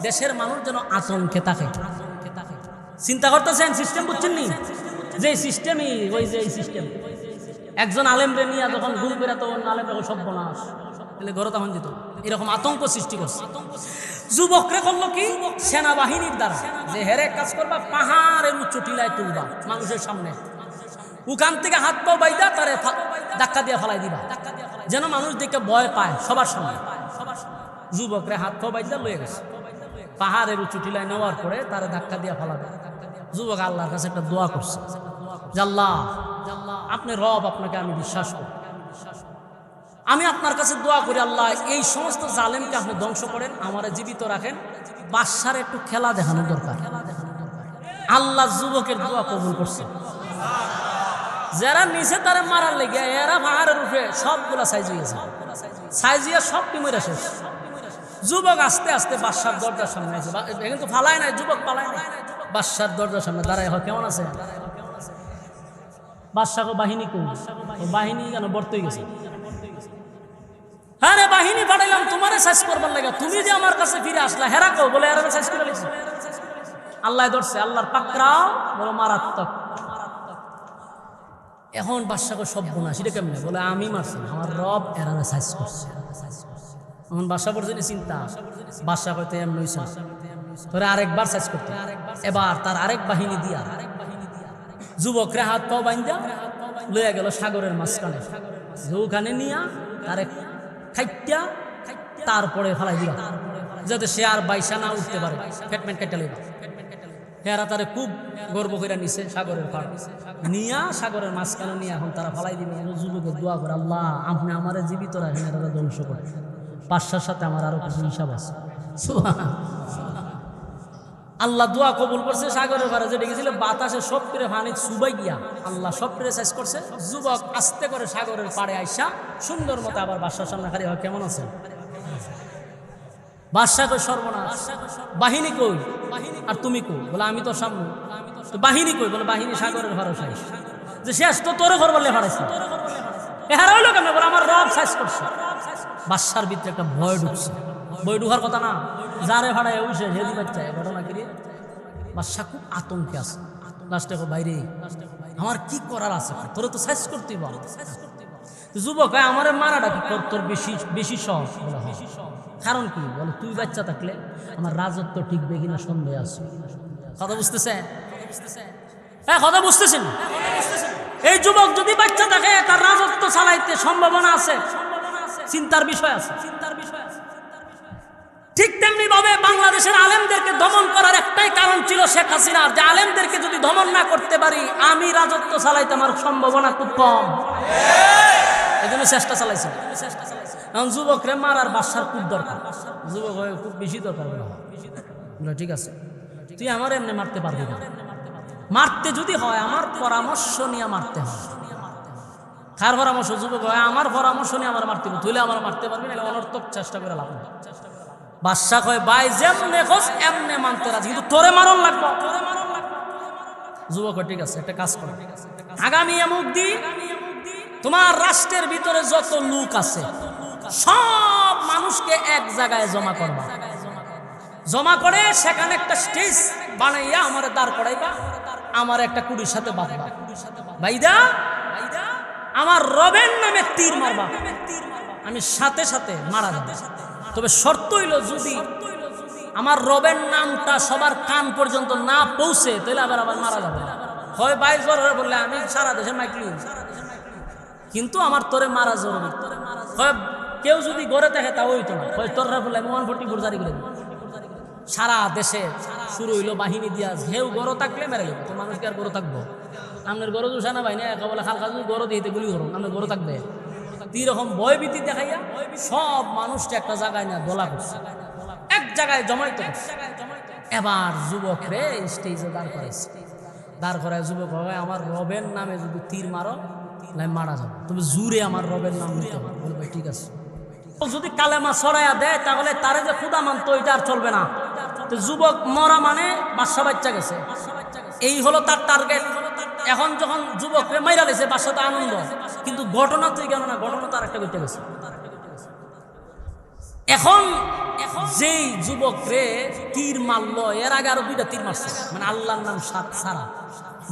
দেশের মানুষ যেন আতঙ্কে থাকে। চিন্তা করতেছেন সিস্টেম বুঝছেন নি? যে সিস্টেমই ওই যে এই সিস্টেম, একজন আলেমরে নিয়ে যখন গুম করে তো অন্য আলেমরা সর্বনাশ, তাহলে ঘরে তখন যেত, এরকম আতঙ্ক সৃষ্টি করছে। যুবকরে করলো কি সেনাবাহিনীর দ্বারা, যে হেরে কাজ করবা পাহাড়ের উচ্চ টিলায় তুলবা মানুষের সামনে, ওখান থেকে হাত পাও বাইদা তারে ধাক্কা দিয়ে ফেলাই দিবা, যেন মানুষ দেখে ভয় পায় সবার সামনে। যুবকরে হাত পাও বাইদা লয়ে গেছে, পাহাড়ের উঁচু টিলায় নেওয়ার পরে তারে ধাক্কা দিয়ে ফেলাবে। যুবক আল্লাহর কাছে একটা দোয়া করছে, আল্লাহ আপনি রব, আপনাকে আমি বিশ্বাস করি, আমি আপনার কাছে দোয়া করি আল্লাহ এই সমস্ত জালেমকে আপনি ধ্বংস করেন, আমারে জীবিত রাখেন, বাদশার একটু খেলা দেখানো দরকার। আল্লাহ যুবকের দোয়া কবুল করছে। যারা নিচে তারা মারার লেগে এরা পাহাড়ের উপরে সবগুলা সাইজিয়েছে, সাইজিয়া সব টিমের শেষ। যুবক আস্তে আস্তে বাদশার দরজার সামনে আছে, কিন্তু ফালায় নাই, যুবক পালায় নাই, বাদশার দরজার সামনে দাঁড়ায়, কেমন আছে বাদশাহ? বাহিনী কোন বাহিনী কেন বর্তই গেছে? হ্যাঁ রে বাহিনী পাঠাইলাম তোমারে শেষ করবার লাগে, তুমি যে আমার কাছে ফিরে আসলা হেরা কো বলে এরা শেষ করে লিখছে। আল্লাহ ধরছে, আল্লাহর পাকড়াও বড় মারাত্মক। এখন বাদশাকে সব বোনা সেটা কেমনে বলে আমি মারছি, আমার রব এরা শেষ করছে। এখন বাদশা পড়ছে চিন্তা, বাদশা কইতে এমন হইছে তোরে আরেকবার শেষ করতে। এবার তার আরেক বাহিনী দিয়া যুবকরে হাত পাও বাইন্দা লইয়া গেল সাগরের মাঝখানে, ওখানে নিয়া তারে খাইটা তারপরে ফেলাই দিবা যাতে সে আর বাইসা না উঠতে পারে, ফেটমেন্ট কেটে লইবা। হেরা তারে খুব গর্ব করে নিছে সাগরের পাড় নিয়া, সাগরের মাঝখানে নিয়ে এখন তারা ফেলাই দিবে। যুবকের দোয়া করে, আল্লাহ আপনি আমার জীবিত রাখেন, এরা ধ্বংস করে, বাদশার সাথে আমার আরো কিছু হিসাব আছে। আল্লাহ দোয়া কবুল করছে। সাগরের পাড়ে যেটা গেছিল বাতাসে সব করে পানি সুবাই গিয়া আল্লাহ সব করে শেষ করছে। যুবক আস্তে করে সাগরের পাড়ে আইসা সুন্দর মতো আবার বাদশার সামনে খালি হয়, কেমন আছে? বাদশা কই সর্বনাশ, বাহিনী কই? আর তুমি কই? বলে আমি তো সামনে। তো বাহিনী কই? বলে বাহিনী সাগরের পাড়ে শেষ। যে শেষ তো তোরে ঘর বললে হারাইছে, এহারা হইলো কেমন? বলে আমার রব শেষ করছে। বাদশার ভিতরে একটা ভয় ঢুকছে, বই ঢুকার কথা না, যারে ভাড়ায় উঠে হেদি বাচ্চা ঘটনা কি রে। বাদশা খুব আতঙ্কে আছে, লাস্টে বাইরে আমার কি করার আছে, তোরে তো শেষ করতেই বল। যুবক আমার মারাটা কি তোর বেশি বেশি সহজ? কারণ কি বলে, তুই বাচ্চা থাকলে আমার রাজত্ব টিকবে কিনা সন্দেহ আছে। কথা বুঝতেছেন? হ্যাঁ, কথা বুঝতেছেন? এই যুবক যদি বাচ্চা থাকে তার রাজত্ব চালাইতে সম্ভাবনা আছে, চিন্তার বিষয় আছে। ঠিক তেমনি ভাবে বাংলাদেশের আলেমদেরকে দমন করার একটাই কারণ ছিল শেখ হাসিনার, যে আলেমদেরকে যদি দমন না করতে পারি আমি রাজত্ব চালাইতে আমার সম্ভাবনা খুব কম, এই জন্য চেষ্টা চালাইছিল। এখন যুবকরে মারার বাসার খুব দরকার, যুবক হয়ে খুব বেশি দরকার। ঠিক আছে, তুই আমার এমনি মারতে পারবি না, মারতে যদি হয় আমার পরামর্শ নিয়ে মারতে হয়। কার পরামর্শ? যুবক হয় আমার পরামর্শ নিয়ে আমার মারতে হবে, তুইলে আমার মারতে পারবি না, অনর্থক চেষ্টা করে লাভ নেই। বাদশা কয় ভাই যেমনে খোঁজ এমনে মানতে রাজি, কিন্তু তোরে মারণ লাগবে। যুবক ঠিক আছে, একটা কাজ করো, আগামী অমুক দিন তোমার রাষ্ট্রের ভিতরে যত লোক আছে সব মানুষকে এক জায়গায় জমা করবা, জমা করে সেখানে একটা স্টেজ বানাইয়া আমার দাঁড় করাইবা, আমার একটা কুড়ির সাথে বাঁধবা, ভাইদা আমার রবের নামে তীর মারবা, আমি সাথে সাথে মারা যাব। তবে শর্ত হইল যদি আমার রবের নামটা সবার কান পর্যন্ত না পৌঁছে তাহলে আবার মারা যাবে। হয় 22 বার হয়ে বললে আমি সারা দেশে মাইকলি, কিন্তু আমার তোরে মারা জরুরি। হয় কেউ যদি গড়ে থাকে তা হইতো না, হয় তোররা বললে আমি 144 জারি করে দিব। সারা দেশে শুরু হইলো বাহিনী দিয়া, হেউ গড় থাকলে মেরে গেল। তো মানুষ কি আর গড় থাকবো? আপনার গড় দূষা না বাইনি একা বলে খালকা যদি গড় দিয়ে গুলি করুন, আপনার গড় থাকবে। এরকম ভয়ভীতি দেখাইয়া সব মানুষটা একটা জায়গায় না দোলা করছে, এক জায়গায় জমাইতে করছে। এবার যুবক রে স্টেজে দাঁড় করাইছে, দাঁড় করায় যুবক হয় আমার রবের নামে যদি তীর মারো মারা যাবে, তবে জুড়ে আমার রবের নাম নিতে হবে। বলে ভাই ঠিক আছে। যদি কালেমা ছড়াইয়া দেয় তাহলে তারে যে খুদা মানতো এটা আর চলবে না। তো যুবক মরা মানে বাদশা বাচ্চা গেছে, এই হলো তার টার্গেট। এখন যখন যুবক রে মাইরা লেছে বাদশা তো আনন্দ, কিন্তু ঘটনা তুই গেল না, ঘটনা তার একটা করতে গেছে। এখন যেই যুবক রে তীর মারলো এর আগে আরো 2টা তীর মারছে, মানে আল্লাহর নাম সারা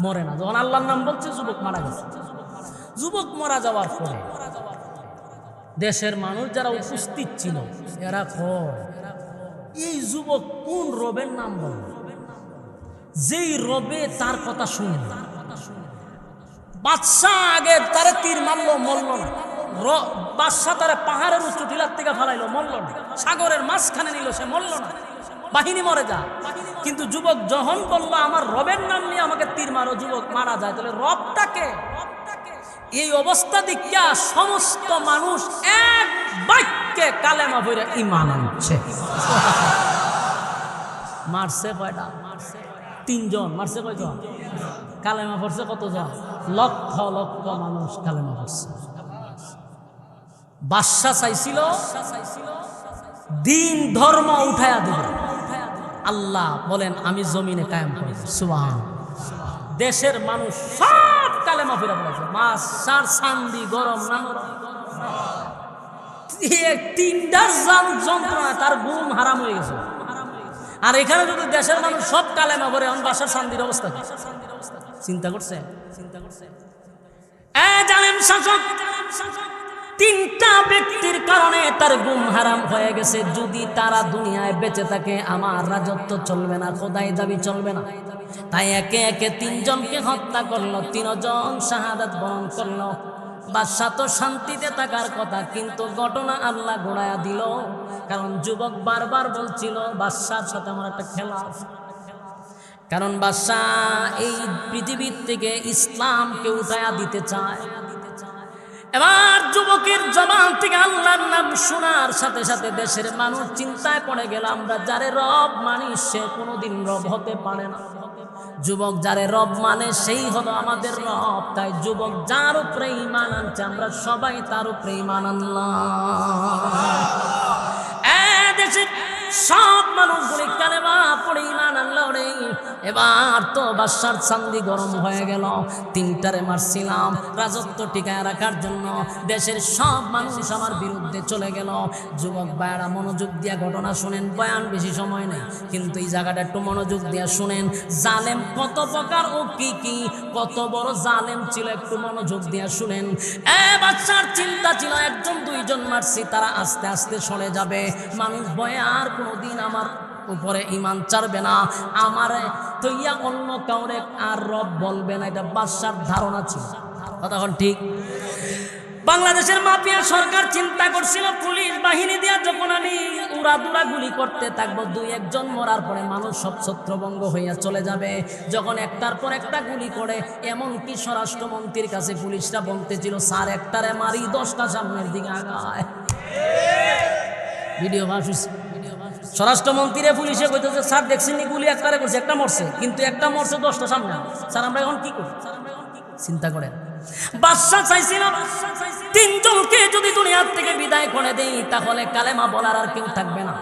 মরে না। যখন আল্লাহর নাম বলছে যুবক মারা গেছে। যুবক মারা যাওয়ার পরে দেশের মানুষ যারা উপস্থিত ছিল এরা কয় এই যুবক কোন রবের নাম বলে, যেই রবে তার কথা শুনে। বাদশা আগে তারে তীর মারলো, মরল না। বাদশা তারে পাহাড়ের উচ্চ টিলার থেকে ফালাইলো, মরল না। সাগরের মাঝখানে নিল, সে মরল না, বাহিনী মরে যা। কিন্তু যুবক যখন বললো আমার রবের নাম নিয়ে আমাকে তীর মারো, যুবক মারা যায়। তাহলে রবটাকে এই অবস্থা দেখিয়া সমস্ত মানুষ এক বাক্যে কালেমা পড়ে ঈমান আনছে। মারছে কয়টা? 3 জন। মারছে কয়জন? কালেমা পড়ছে কতজন? লক্ষ লক্ষ মানুষ কালেমা পড়ছে। বাদশা চাইছিল দিন ধর্ম উঠায়া দেব, আল্লাহ বলেন আমি জমিনে কায়েম করি। সুবহান। দেশের মানুষ সব কালেমা ফিরা পড়েছে। মাছ সার চান্দি গরম না গরম 3টার যন্ত্রণা তার ঘুম হারাম হয়ে গেছে। আর এখানে যদি দেশের মানুষ সব কালেমা পড়ে, এখন বাসার চান্দির অবস্থা কি? চিন্তা করছে? জানেন শাসক 3টা ব্যক্তির কারণে তার ঘুম হারাম হয়ে গেছে। যদি তারা দুনিয়ায় বেঁচে থাকে আমার রাজত্ব চলবে না, খোদাই দাবি চলবে না। তাই একে একে 3 জনকে হত্যা করলো, 3 জন শাহাদাত বরণ করলো। বাদশা তো শান্তিতে থাকার কথা, কিন্তু ঘটনা আল্লাহ ঘোরায়া দিল। কারণ যুবক বারবার বলছিল বাদশার সাথে আমার একটা খেলা আছে। কারণ বাদশা এই পৃথিবীর থেকে ইসলামকে উঠায়া দিতে চায়। এবার যুবকের জবান থেকে আল্লাহর নাম শোনার সাথে সাথে দেশের মানুষ চিন্তায় পড়ে গেল, আমরা যারে রব মানি সে কোনোদিন রব হতে পারে না। যুবক যারে রব মানে সেই হলো আমাদের রব। তাই যুবক যার উপরে ঈমান আনছে আমরা সবাই তার উপরে ঈমান আনলাম। দেশের সব মানুষগুলি কালেমা পড়ে ঈমান আনলো রে। এবার তো বাদশার চান্দি গরম হয়ে গেল। 3টারে মারছিলাম রাজত্ব টিকায় রাখার জন্য, দেশের সব মানুষ আমার বিরুদ্ধে চলে গেল। যুবক ভাইরা মনোযোগ দিয়া ঘটনা শুনেন, বয়ান বেশি সময় নেই, কিন্তু এই জায়গাটা একটু মনোযোগ দিয়া শুনেন। জালেম কত প্রকার ও কি কি, কত বড় জালেম ছিল, একটু মনোযোগ দিয়া শুনেন। বাদশার চিন্তা ছিল একজন দুইজন মারছি, তারা আস্তে আস্তে সরে যাবে, মানুষ ভয়ে আর কোনোদিন আমার উপরে ইমান চারবে না, আমার তৈয়া অন্য কাউরে আর রব বলবে না। এটা বাদশার ধারণা ছিল। কতক্ষণ ঠিক? বাংলাদেশের মাফিয়া সরকার চিন্তা করছিল পুলিশ বাহিনী দিয়া যখন আমি উড়াদুরা গুলি করতে থাকবো, 2-1 মরার পরে মানুষ সব ছত্রভঙ্গ হইয়া চলে যাবে। যখন একটার পর একটা গুলি করে, এমনকি স্বরাষ্ট্রমন্ত্রীর কাছে পুলিশরা বলতেছিল, স্যার একটারে মারি 10টা সামনের দিকে আগায়। ভিডিও ভাষিস স্বরাষ্ট্রমন্ত্রীরে পুলিশে কইতেছে, স্যার দেখছেন গুলি একটারে করছে, একটা মরছে, কিন্তু একটা মরছে 10টা সামনে, স্যার আমরা এখন কি করি? চিন্তা করেন। বাদশা চাইছিল 3 জনকে যদি দুনিয়ার থেকে বিদায় করে দেই তাহলে কালেমা বলার আর কেউ থাকবে না।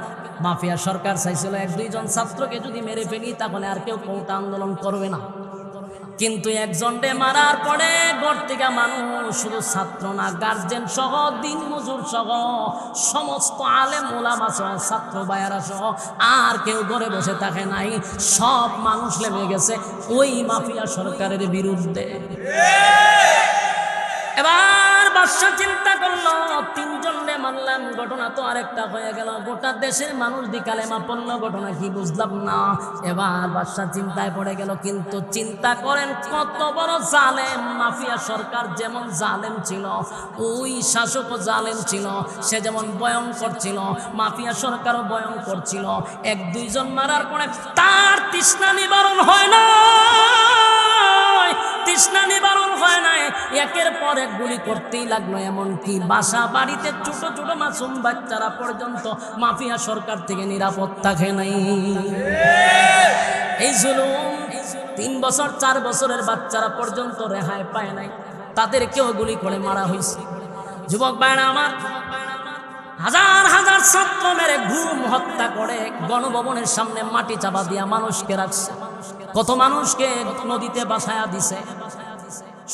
মাফিয়া সরকার চাইছিল 1-2 জন ছাত্রকে যদি মেরে ফেলি তাহলে আর কেউ কোটা আন্দোলন করবে না। কিন্তু একজনকে মারার পরে ঘর থেকে মানুষ, শুধু ছাত্র না, গার্জেন সহ, দিন মজুর সহ, সমস্ত আলেম ওলামা সহ, ছাত্র ভাইয়ারা সহ আর কেউ ঘরে বসে থাকে নাই। সব মানুষ নেমে গেছে ওই মাফিয়া সরকারের বিরুদ্ধে। এবার বাদশা চিন্তা করলো 3 জনকে মারলাম, ঘটনা তো আরেকটা হয়ে গেল, গোটা দেশের মানুষ দি কালেমা পড়ল, ঘটনা কি বুঝলাম না। এবার বাদশা চিন্তায় পড়ে গেল। কিন্তু চিন্তা করেন কত বড় জালেম মাফিয়া সরকার, যেমন জালেম ছিল ওই শাসকও জালেম ছিল, সে যেমন ভয়ঙ্কর ছিল মাফিয়া সরকারও ভয়ঙ্কর ছিল। 1-2 জন মারার পরে তার তৃষ্ণা নিবারণ হয় না, তৃষ্ণা নিবারণ হয় নাই, একের পর এক গুলি করতেই লাগলো। এমনকি বাসা বাড়িতে ছোট ছোট মাসুম বাচ্চারা পর্যন্ত মাফিয়া সরকার থেকে নিরাপদ থাকে নাই। এই জুলুম 3 বছর 4 বছরের বাচ্চারা পর্যন্ত রেহাই পায় নাই, তাদেরকেও গুলি করে মারা হয়েছে। যুবক ভাইরা আমার, হাজার হাজার ছাত্র মেরে ঘুম হত্যা করে গণভবনের সামনে মাটি চাপা দিয়া মানুষকে রাখছে, কত মানুষকে নদীতে বাসায়া দিছে।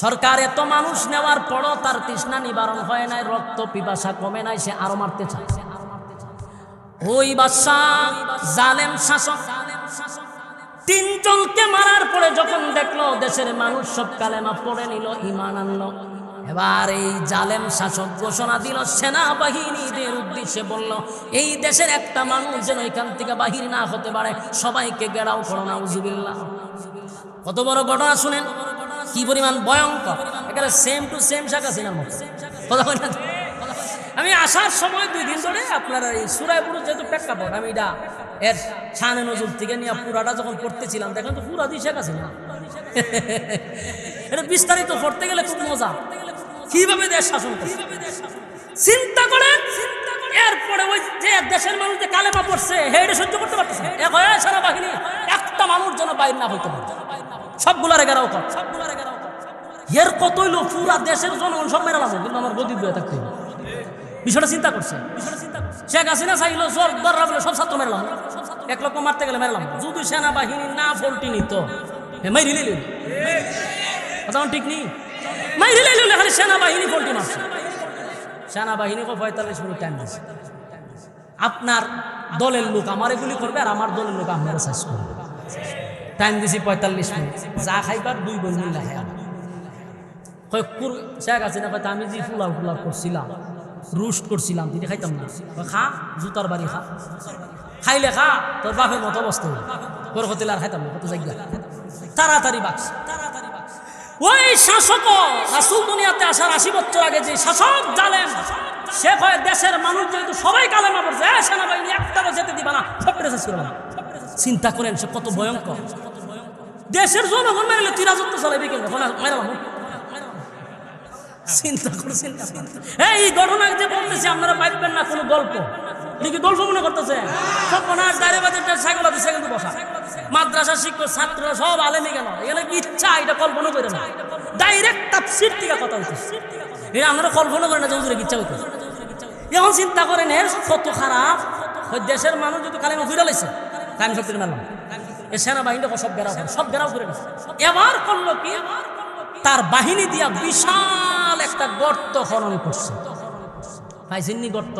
সরকার এত মানুষ নেওয়ার পরও তার তৃষ্ণা নিবারণ হয় নাই, রক্ত পিপাসা কমে নাই, সে আরো মারতে চায়। ওই বাদশাহ জালেম শাসক 3 জনকে মারার পরে যখন দেখলো দেশের মানুষ সব কালেমা পড়ে নিল, ঈমান আনলো, এবার এই জালেম শাসক ঘোষণা দিল সেনাবাহিনীদের উদ্দেশ্যে, বলল এই দেশের একটা মানুষ যেন এখান থেকে বাহির না হতে পারে, সবাইকে ঘেরাও করো। নাউজুবিল্লাহ। কত বড় ঘটনা শুনেন, কি পরিমাণ ভয়ঙ্কর। এখানে সেম টু সেম শেখ হাসিনার মতো কথা বলেন। আমি আসার সময় 2 দিন ধরে আপনারা এই সূরা বুরুজ যেহেতু প্রেক্ষাপট, আমি এটা এর শানে নজরুল থেকে নিয়ে পুরাটা যখন পড়তেছিলাম, দেখেন তো পুরা দিয়ে শেখ হাসিনা। এটা বিস্তারিত পড়তে গেলে খুব মজা, কিভাবে দেশ শাসন করে চিন্তা করেন। এরপরে ওই যে দেশের মানুষ যে কালেমা পড়ছে হেডে সহ্য করতে পারতেছে, সেনাবাহিনী একটা মানুষ যেন বাইর না হইতে পারে, সবগুলারে ঘেরাও কর, সবগুলারে ঘেরাও কর। এর কত হইলো পুরা দেশের জনগণ সব মেরে লাগলো, কিন্তু আমার গদি দিয়ে থাকতে বিষয়টা চিন্তা করছে। শেখ হাসিনা চাইলো জোর দররা বলে সব ছাত্র মেরলাম, 1 লক্ষ মারতে গেলে মেরলাম, যদি সেনাবাহিনী না ফল্টি নিত মাইরি লিল, ঠিক নেই, মাইরি লিল, খালি সেনাবাহিনী ফল্টি মারছে। সেনাবাহিনী 45 মিনিট টাইম আছে। আপনার দলের লোক আমার এগুলি করবে আর আমার দলের লোক আপনারা শেষ করবে। টাইম দিছি 45 মিনিট, যা খাইবার 2 বোন মিল খাই। শেখ হাসিনা কয়তো আমি যে ফুলাও করছিলাম, রুস্ট করছিলাম, তিনি খাইতাম না। খা, জুতার বাড়ি খা, খাইলে খা, তোর বাপের মতো অবস্থা হইল, তোর হতে আর খাইতাম না, কত জায়গা তাড়াতাড়ি বাক্স। ওই শাসক রাসূল দুনিয়াতে আসার 80 বছর আগে যে শাসক জালেম, সে কয় দেশের মানুষ যেহেতু সবাই কালেমা পড়ছে, সেনাবাহিনী একটারও যেতে দিবা না, সব প্রেসেস করবে না। চিন্তা করেন সে কত ভয়ঙ্কর। দেশের জনগণ মেরে তুই রাজত্ব চালাবি কেন? চিন্তা করছেন। এই ঘটনা যে বলতেছি আপনারা পাইবেন না কোনো গল্প, কি গল্প মনে করতেছে? সব মনে হয় দাঁড়িয়ে বাজার সাইকেল আছে, সেখানে বসা মাদ্রাসা শিক্ষক ছাত্ররা সব আলেমে গেল, এখানে ইচ্ছা এটা কল্পনা করে না, ডাইরেক্ট তাফসীর থেকে কথা হইতেছে। এটা আপনারা কল্পনা করেন না যে হুজুরের ইচ্ছা হইতেছে। এখন চিন্তা করেন এর কত খারাপ। ওই দেশের মানুষ যদি কালেমা ফিরে লাইছে, টাইম সব মারলাম, এই সেনাবাহিনীটা সব ঘেরাও করে গেছে। এবার করলো কি, তার বাহিনী দিয়া বিশাল একটা গর্ত খনন করছে। পাইছেননি গর্ত?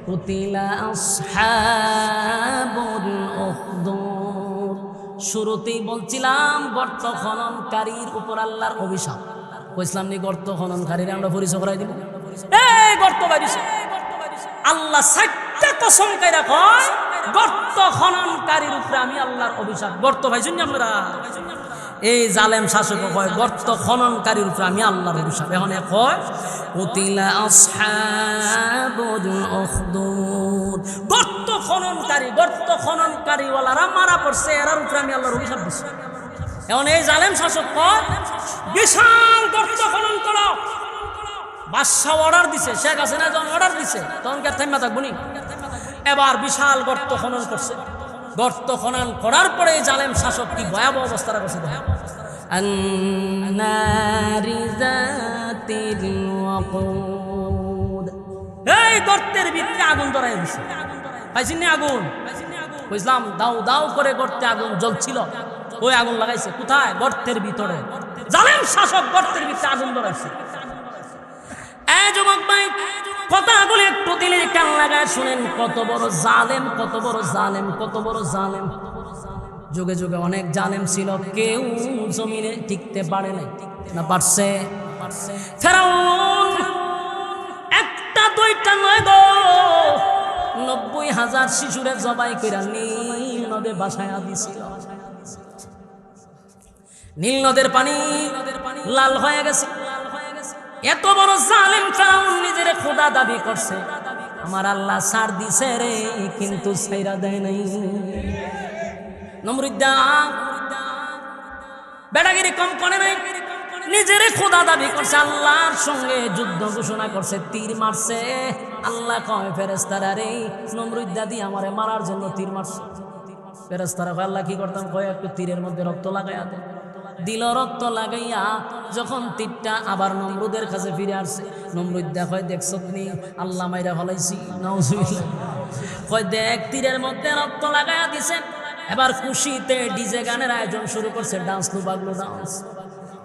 কুতিলা আসহাবুল উখদুদ। শুরুতেই বলছিলাম গর্ত খননকারীর উপর আল্লাহর অভিশাপ। কইছিলাম নি গর্ত খননকারীর আমরা পরিচয় করাই দিব। এই গর্ত বাইরিছে, আল্লাহ 60টা কসম কইরা কয় গর্ত খননকারীর উপরে আমি আল্লাহর অভিশাপ। গর্ত পাইছেন আপনারা? এই জালেম শাসক কয় গর্ত খননকারীর উপরে আমি আল্লাহর অভিশাপ। এখন কয় কুতিলা আসহাবুল উখদুদ। গর্ত খননকারী ওয়ালারা মারা পড়ছে, এরার উপরে আমি আল্লাহর অভিশাপ দিচ্ছি। এখন এই জালেম শাসক কয় বিশাল গর্ত খনন করো। বাদশাহ অর্ডার দিছে, শেখ হাসিনা যখন অর্ডার দিছে তখন কি থাইমা থাকবো নি? এবার বিশাল গর্ত খনন করছে। গর্ত খনন করার পরে জালেম শাসক কি ভয়াবহ অবস্থাটা করছে দেখেন। আন্নারি যাতিল ওয়াকুদ। এই গর্তের ভিতরে আগুন ধরায় দিছে। পাইছেন না আগুন? বুঝলাম দাও দাও করে গর্তে আগুন জ্বলছিল, ওই আগুন লাগাইছে কোথায়? গর্তের ভিতরে। জালেম শাসক গর্তের ভিতরে আগুন ধরাইছে। এই যুবক ভাই, কথাগুলো একটু দিলে কান লাগায় শুনেন। কত বড় জালেম, কত বড় জালেম, কত বড় জালেম। যুগে যুগে অনেক জালেম ছিল, কেউ জমিনে টিকতে পারে নাই। না পারছে? ফেরাউন একটা দুইটা নয় গো, 90,000 শিশুরে জবাই কইরা নীল নদে ভাসায়া দিছিল। নীল নদের পানি লাল হয়ে গেছে। এত বড় জালেম ফেরাউন নিজের খোদা দাবি করছে। আমার আল্লাহ ছাড় দিছে রে, কিন্তু ছাইরা দেয় নাই। নমরুদ্দা বেড়াগিরি কম করে নাই, নিজের খোদা দাবি করছে, আল্লাহর সঙ্গে যুদ্ধ ঘোষণা করছে, তীর মারছে। আল্লাহ কয় ফেরেশতারা রে, নমরুদ্দা দিয়ে আমারে মারার জন্য তীর মারছে। ফেরেশতারা কয় আল্লাহ কি করতাম? কয় একটু তীরের মধ্যে রক্ত লাগাইয়া দে। দিল রক্ত লাগাইয়া। যখন তীরটা আবার নমরুদের কাছে ফিরে আসছে, নমরুদ দেখো দেখছো তুমি আল্লাহ মাইরা ফলাইছি। নাউজুবিল্লাহ। কয় দেখ তীরের মধ্যে রক্ত লাগাইয়া দিছে। এবার খুশিতে ডিজে গানের আয়োজন শুরু করছে, ডান্স টু বাগলো ডান্স।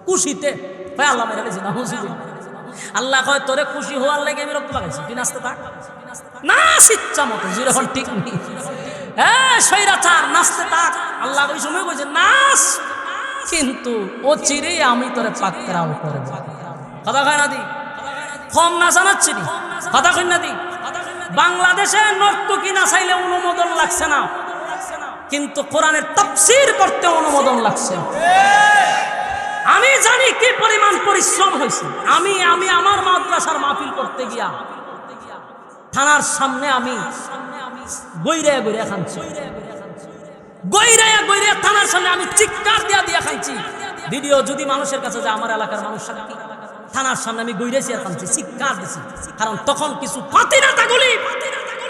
খুশিতে কয় আল্লাহ মাইরা ফেলেছি। নাউজুবিল্লাহ। আল্লাহ কয় তোরে খুশি হওয়ার লাগে আমি রক্ত লাগাইছি, তুই নাচতে থাক। নাচ ইচ্ছা মতো, যেরকম ঠিক নেই। হ্যাঁ সৈরাচার, নাচতে থাক। আল্লাহ ওই সময় কইছে নাচ, কিন্তু ও চিরে আমি তোরে পাকড়াও করব। কথা কয় না দি? কম নাচানাচ্ছি দি? কথা কই না দি? বাংলাদেশে নর্তকী নাচাইলে অনুমোদন লাগছে না, কিন্তু কোরআনের তাফসীর করতে অনুমোদন লাগছে। আমি জানি কি পরিমাণ পরিশ্রম হয়েছে। আমি আমার মাদ্রাসার মাহফিল করতে গিয়া থানার সামনে আমি গৈরায়া গৈরায়া খাচ্ছি। গৈরায়া গৈরায়া থানার সামনে আমি চিৎকার দিয়া খাইছি। ভিডিও যদি মানুষের কাছে যায়, আমার এলাকার মানুষ সাক্ষী, থানার সামনে আমি গৈরেছি আর খাচ্ছি, চিৎকার দিছি। কারণ তখন কিছু ফাতিনাতাগুলি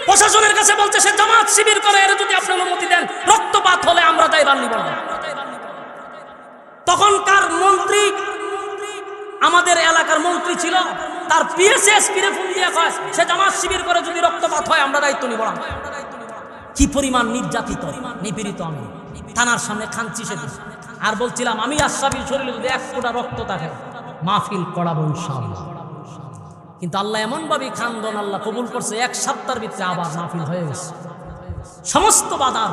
প্রশাসনের কাছে বলছে সে জামাত শিবির করে, এর যদি আপনি অনুমতি দেন রক্তপাত হলে আমরা দায়ভার নিব না। তখনকার মন্ত্রী, আমাদের এলাকার মন্ত্রী ছিল, তার পিএসএসপি রে ফোন দিয়ে কয় সে জামাত শিবির করে, যদি রক্তপাত হয় আমরা দায়িত্ব নিব না। কি পরিমাণ নির্যাতিত নিপীড়িত আমি থানার সামনে খাচ্ছি সেদিন। আর বলছিলাম আমি আশরাফির শরীরে যদি এক ফোঁটা রক্ত থাকে মাহফিল করাবো ইনশাআল্লাহ। কিন্তু আল্লাহ এমন ভাবে খান্দন আল্লাহ কবুল করছে, 1 সপ্তাহের ভিতরে আবার মাহফিল হয়ে গেছে। সমস্ত বাধার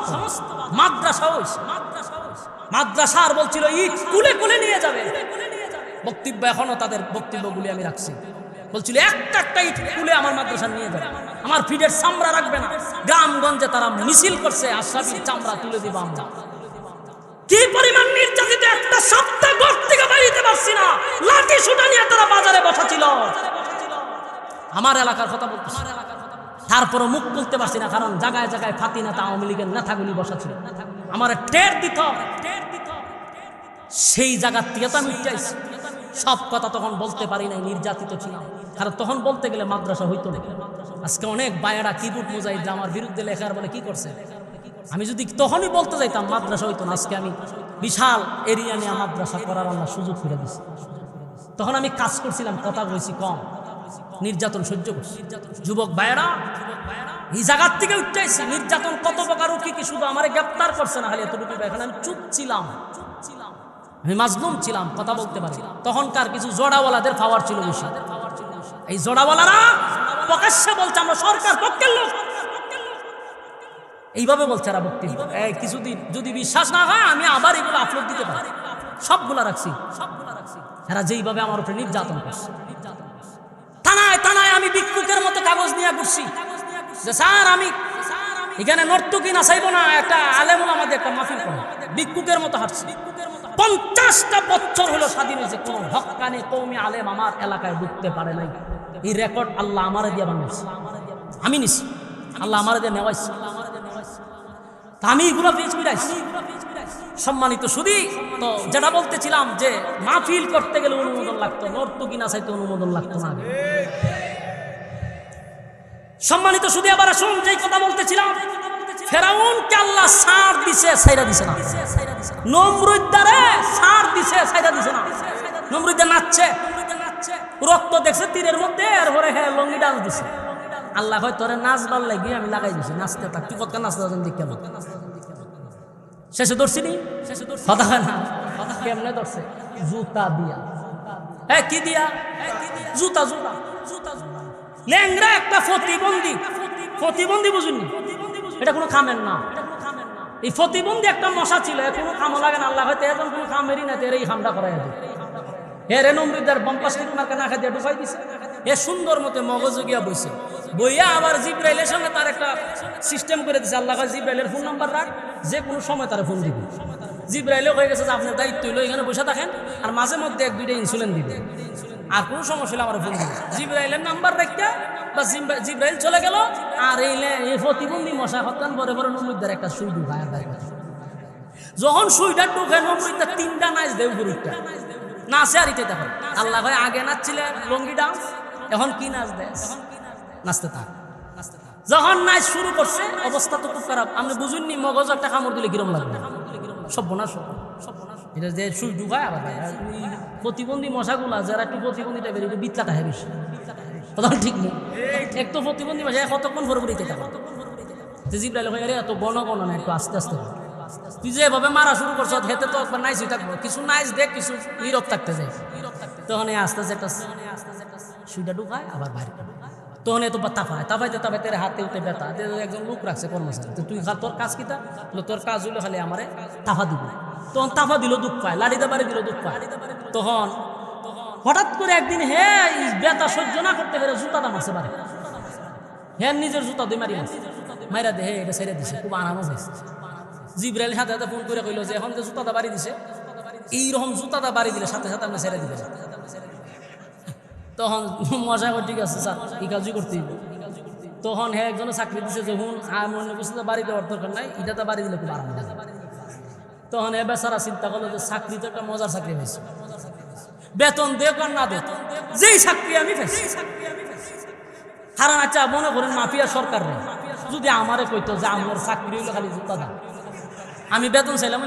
মাদ্রাসা হয়েছে। মাদ্রাসা আর বলছিল ইট কুলে কুলে নিয়ে যাবে। বক্তব্য এখনো তাদের বক্তব্যগুলি আমি রাখছি। বলছিল একটা ইট কুলে আমার মাদ্রাসা নিয়ে যাবে, আমার ফিডের চামড়া রাখবে না। গ্রামগঞ্জে তারা মিছিল করছে, আশরাফির চামড়া তুলে দিব আমরা। কি পরিমাণ নির্যাতিত! একটা সপ্তাহ ঘর থেকে বাইরে পারছি না, লাঠি সুটা নিয়ে তারা বাজারে বসা ছিল। আমার এলাকার কথা বলতেছি। তারপরও মুখ খুলতে পারছি না, কারণ জায়গায় জায়গায় ফাতিনাতা আওয়ামী লীগের নেতাগুলি বসা ছিল। আমার টের দিত, সেই জায়গার থেকে তো আমি চাইছি। সব কথা তখন বলতে পারি নাই, নির্যাতিত ছিলাম। কারণ তখন বলতে গেলে মাদ্রাসা হইতো না। আজকে অনেক বায়েরা কিবুট মুজাহিদ আমার বিরুদ্ধে লেখার বলে কি করছে, আমি যদি তখনই বলতে যাইতাম মাদ্রাসা হইতো না। আজকে আমি বিশাল এরিয়া নিয়ে মাদ্রাসা করার আল্লাহ সুযোগ করে দিচ্ছি। তখন আমি কাজ করছিলাম, কথা বলছি কম, নির্যাতন সহ্য করছি। যুবক ভাইয়েরা এই জায়গার থেকে উঠতেছি। নির্যাতন কত প্রকার কি শুধু আমার গ্রেপ্তার করছে না, খালি এতটুকু। এখানে আমি চুপ ছিলাম, আমি মাজলুম ছিলাম, কথা বলতে পারি। তখনকার কিছু জোড়াওয়ালাদের পাওয়ার ছিল বেশি। এই জোড়াওয়ালারা প্রকাশ্যে বলছে আমরা সরকার পক্ষের লোক, এইভাবে বলছে এরা বক্তব্য। এই কিছুদিন যদি বিশ্বাস না হয় আমি আবার এগুলো আপলোড দিতে পারি, সবগুলা রাখছি। এরা যেইভাবে আমার উপরে নির্যাতন করছে, থানায় থানায় আমি ভিক্ষুকের মতো কাগজ নিয়ে ঘুরছি যে স্যার আমি এখানে নর্তকী নাচাইব না, একটা আলেমুল আমাদের একটা মাহফিল করে, ভিক্ষুকের মতো হাঁটছি। 50টা বছর হলো স্বাধীন হয়েছে, কোন হক্কানি কওমি আলেম আমার এলাকায় ঢুকতে পারে নাই। এই রেকর্ড আল্লাহ আমারে দিয়ে বানাইছে, আমি নিছি, আল্লাহ আমারে দিয়ে নেওয়াইছে। আমি এগুলো পেজ বিরাইছি। সম্মানিত শুধু তো যেটা বলতেছিলাম যে মাহফিল করতে গেলে অনুমোদন লাগতো, নর্তকী নাচাইতে অনুমোদন লাগতো না। সম্মানিত শুধু আবার আসুন, যেই কথা বলতেছিলাম, ফেরাউনকে আল্লাহ ছাড় দিছে, ছাইরা দিছে না। নমরুদ্দারে ছাড় দিছে, ছাইরা দিছে না। নমরুদ্দার নাচছে, রক্ত দেখছে তীরের মধ্যে, এরপরে হ্যাঁ লঙ্গি ডান্স দিছে। আল্লাহ হয় তোরে নাচবার লাগিয়ে আমি লাগাই দিছি, নাচতে থাক, তুই কত নাচতে দেখ কেন। শেষে ধরছি নি, কথা না কেমনে ধরছে? জুতা দিয়া। হ্যাঁ কি দিয়া? জুতা জুতা জুতা জুতা। ল্যাংরা একটা প্রতিবন্ধী, প্রতিবন্ধী বুঝুননি, এটা কোনো খামের না। এই প্রতিবন্ধী একটা মশা ছিল, কোনো খামো লাগে না। আল্লাহ হয়তো এখন কোনো খামেরই না, এর এই খামটা করাই দেয়। রে নমরুদ্দার বম্পাস্টিক মার্কা না খাই দিয়ে ঢুকাই দিছে। এ সুন্দর মতো মগজে গিয়া বইছে, বইয়া আবার জিব্রাইলের সঙ্গে তার একটা সিস্টেম করে দিছে। আল্লাহ জিব্রাইলের ফোন নাম্বার রাখ, যে কোনো সময় তারা ফোন দিবে। জিব্রাইলও হয়ে গেছে যে আপনার দায়িত্ব হইলো এখানে বসে থাকেন, আর মাঝে মধ্যে 1-2টা ইনসুলিন দিবে, আর কোনো সমস্যা হলে আমার ফোন দিবে। জিব্রাইলের নাম্বার রেখে বা জিব্রাইল চলে গেল, আর এই প্রতিবন্ধী মশা হত্যান পরে পরে নমরুদ্দার একটা সুই ঢুকায়। যখন সুইটা ঢুকে নমরুদ্দার 3টা নাচ দেব, গুরুটা নাচে আর ইতে দেখো। আল্লাহ ভাই আগে নাচছিলে লঙ্গি ডান্স, এখন কি নাচ দেয়? নাচতে থাক। যখন নাচ শুরু করছে অবস্থা তো খুব খারাপ। আপনি বুঝুননি, মগজ একটা কামড় দিলে কিরম লাগবে? সর্বনাশ, এটা যে সুই ঢুকায়। আবার প্রতিবন্ধী মশাগুলা যারা একটু প্রতিবন্ধী টাইপের, একটু বিতলাটা হয় বেশি, কথা ঠিক নেই। এক তো প্রতিবন্ধী মশা কতক্ষণ ভরে ভরে থাকা, জিব্রাইল হয়ে গেলে এত গণ না, একটু আস্তে আস্তে। তুই যেভাবে মারা শুরু করছ হেতে তো একবার নাইস হয়ে থাকবো, কিছু নাইস দেখ, কিছু নীরব থাকতে যায়। তখন আস্তে আস্তে একটা সুইটা ঢুকায়, আবার বাইরে তখন এত তাফায় তাফাইতে তাফাইতে হাতে উঠে ব্যথা। একজন লোক রাখছে কর্মচারী, তুই তোর কাজ কিতা? তোর কাজ হইলো খালি আমারে তাফা দিব। তখন তাফা দিল, দুঃখ পায়, লাড়িতে বাড়ি দিল, দুঃখ পায়। তখন হঠাৎ করে একদিন হে ব্যথা সহ্য না করতে পেরে জুতাটা মারছে বাড়ি। হ্যাঁ নিজের জুতা দিয়ে মারি মাইরা দে, হে এটা ছেড়ে দিছে, খুব আরাম হয়েছে। জিব্রাইল সাথে সাথে ফোন করে কইল যে এখন যে জুতাটা বাড়ি দিছে, এইরকম জুতাটা বাড়ি দিলে সাথে সাথে আমরা ছেড়ে দিবে। তখন মজা করে ঠিক আছে স্যার, এই কাজই করতেই। তখন হ্যাঁ একজনে চাকরি দিছে, যখন আমি অন্য কিছু তো বাড়ি দেওয়ার দরকার নাই, এটা তো বাড়ি দিলে খুব আরাম লাগে। তখন এ বেচারা চিন্তা করলো যে চাকরি তো একটা মজার চাকরি হয়েছে, বেতন দেখ আর না দেখ, যেই চাকরি আমি পাইছি। হারান আচ্ছা মনে করেন মাফিয়া সরকার রে যদি আমারে কইতো যে আমার চাকরি হইলো খালি জুতা দাম, আমি বেতন চাইলাম,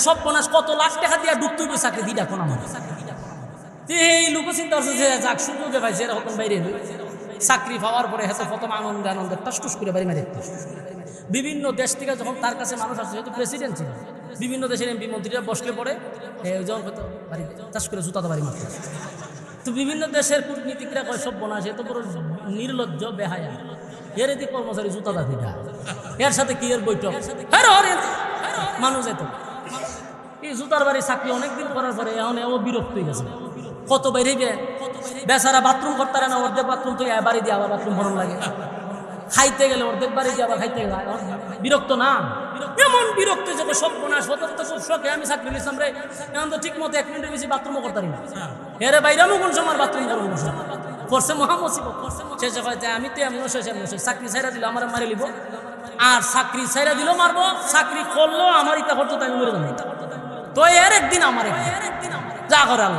সব পনাশ কত লাখ টাকা দিয়ে ঢুকতে হবে চাকরি দিটা কোন আমার। এই লোক চিন্তা করছে যে যাক সুযোগে পাইছে, এরকম বাইরে চাকরি পাওয়ার পরে হাতে প্রথম আনন্দে আনন্দে টাসটুস করে বাড়ি মারি। বিভিন্ন দেশ থেকে যখন তার কাছে মানুষ আসছে, যেহেতু প্রেসিডেন্ট ছিল, বিভিন্ন দেশের এমপি মন্ত্রীরা বসলে পরে যখন বাড়ি চাষ করে জুতা তো বাড়ি মারতে। তো বিভিন্ন দেশের কূটনীতিকরা কয় সব বনাস, এত বড় নির্লজ্জ বেহায়া, এর এদিকে কর্মচারী জুতা দাদিটা, এর সাথে কি এর বৈঠক মানুষ যেত। এই জুতার বাড়ি চাকরি অনেকদিন করার পরে এখন ও বিরক্ত হয়ে গেছে, কত বাইরে বেচারা বাথরুম করতে পারে না, অর্ধেক বাথরুম তো বাড়ি দিয়ে আবার বাথরুম ভরণ লাগে, খাইতে গেলে অর্ধেক বাড়ি দিয়ে আবার খাইতে গেলে বিরক্ত না, এমন বিরক্ত যে সব বোনাস হতো তো খুব শখে আমি চাকরি নিয়েছিলাম রে, এখন তো ঠিক মতো 1 মিনিটের বেশি বাথরুমও করতে পারি না, এর বাইরে আমি কোন সময় বাথরুম করবো করছে মহামসিবত। শেষে হয় যে আমি তো এমন শেষ চাকরি ছাইরা দিল আমার মারি লিব, আর চাকরি ছাইরা দিল মারবো, চাকরি করলো আমার ইটা করতো তাই মরে যাবো। তো এর একদিন আমার যা করে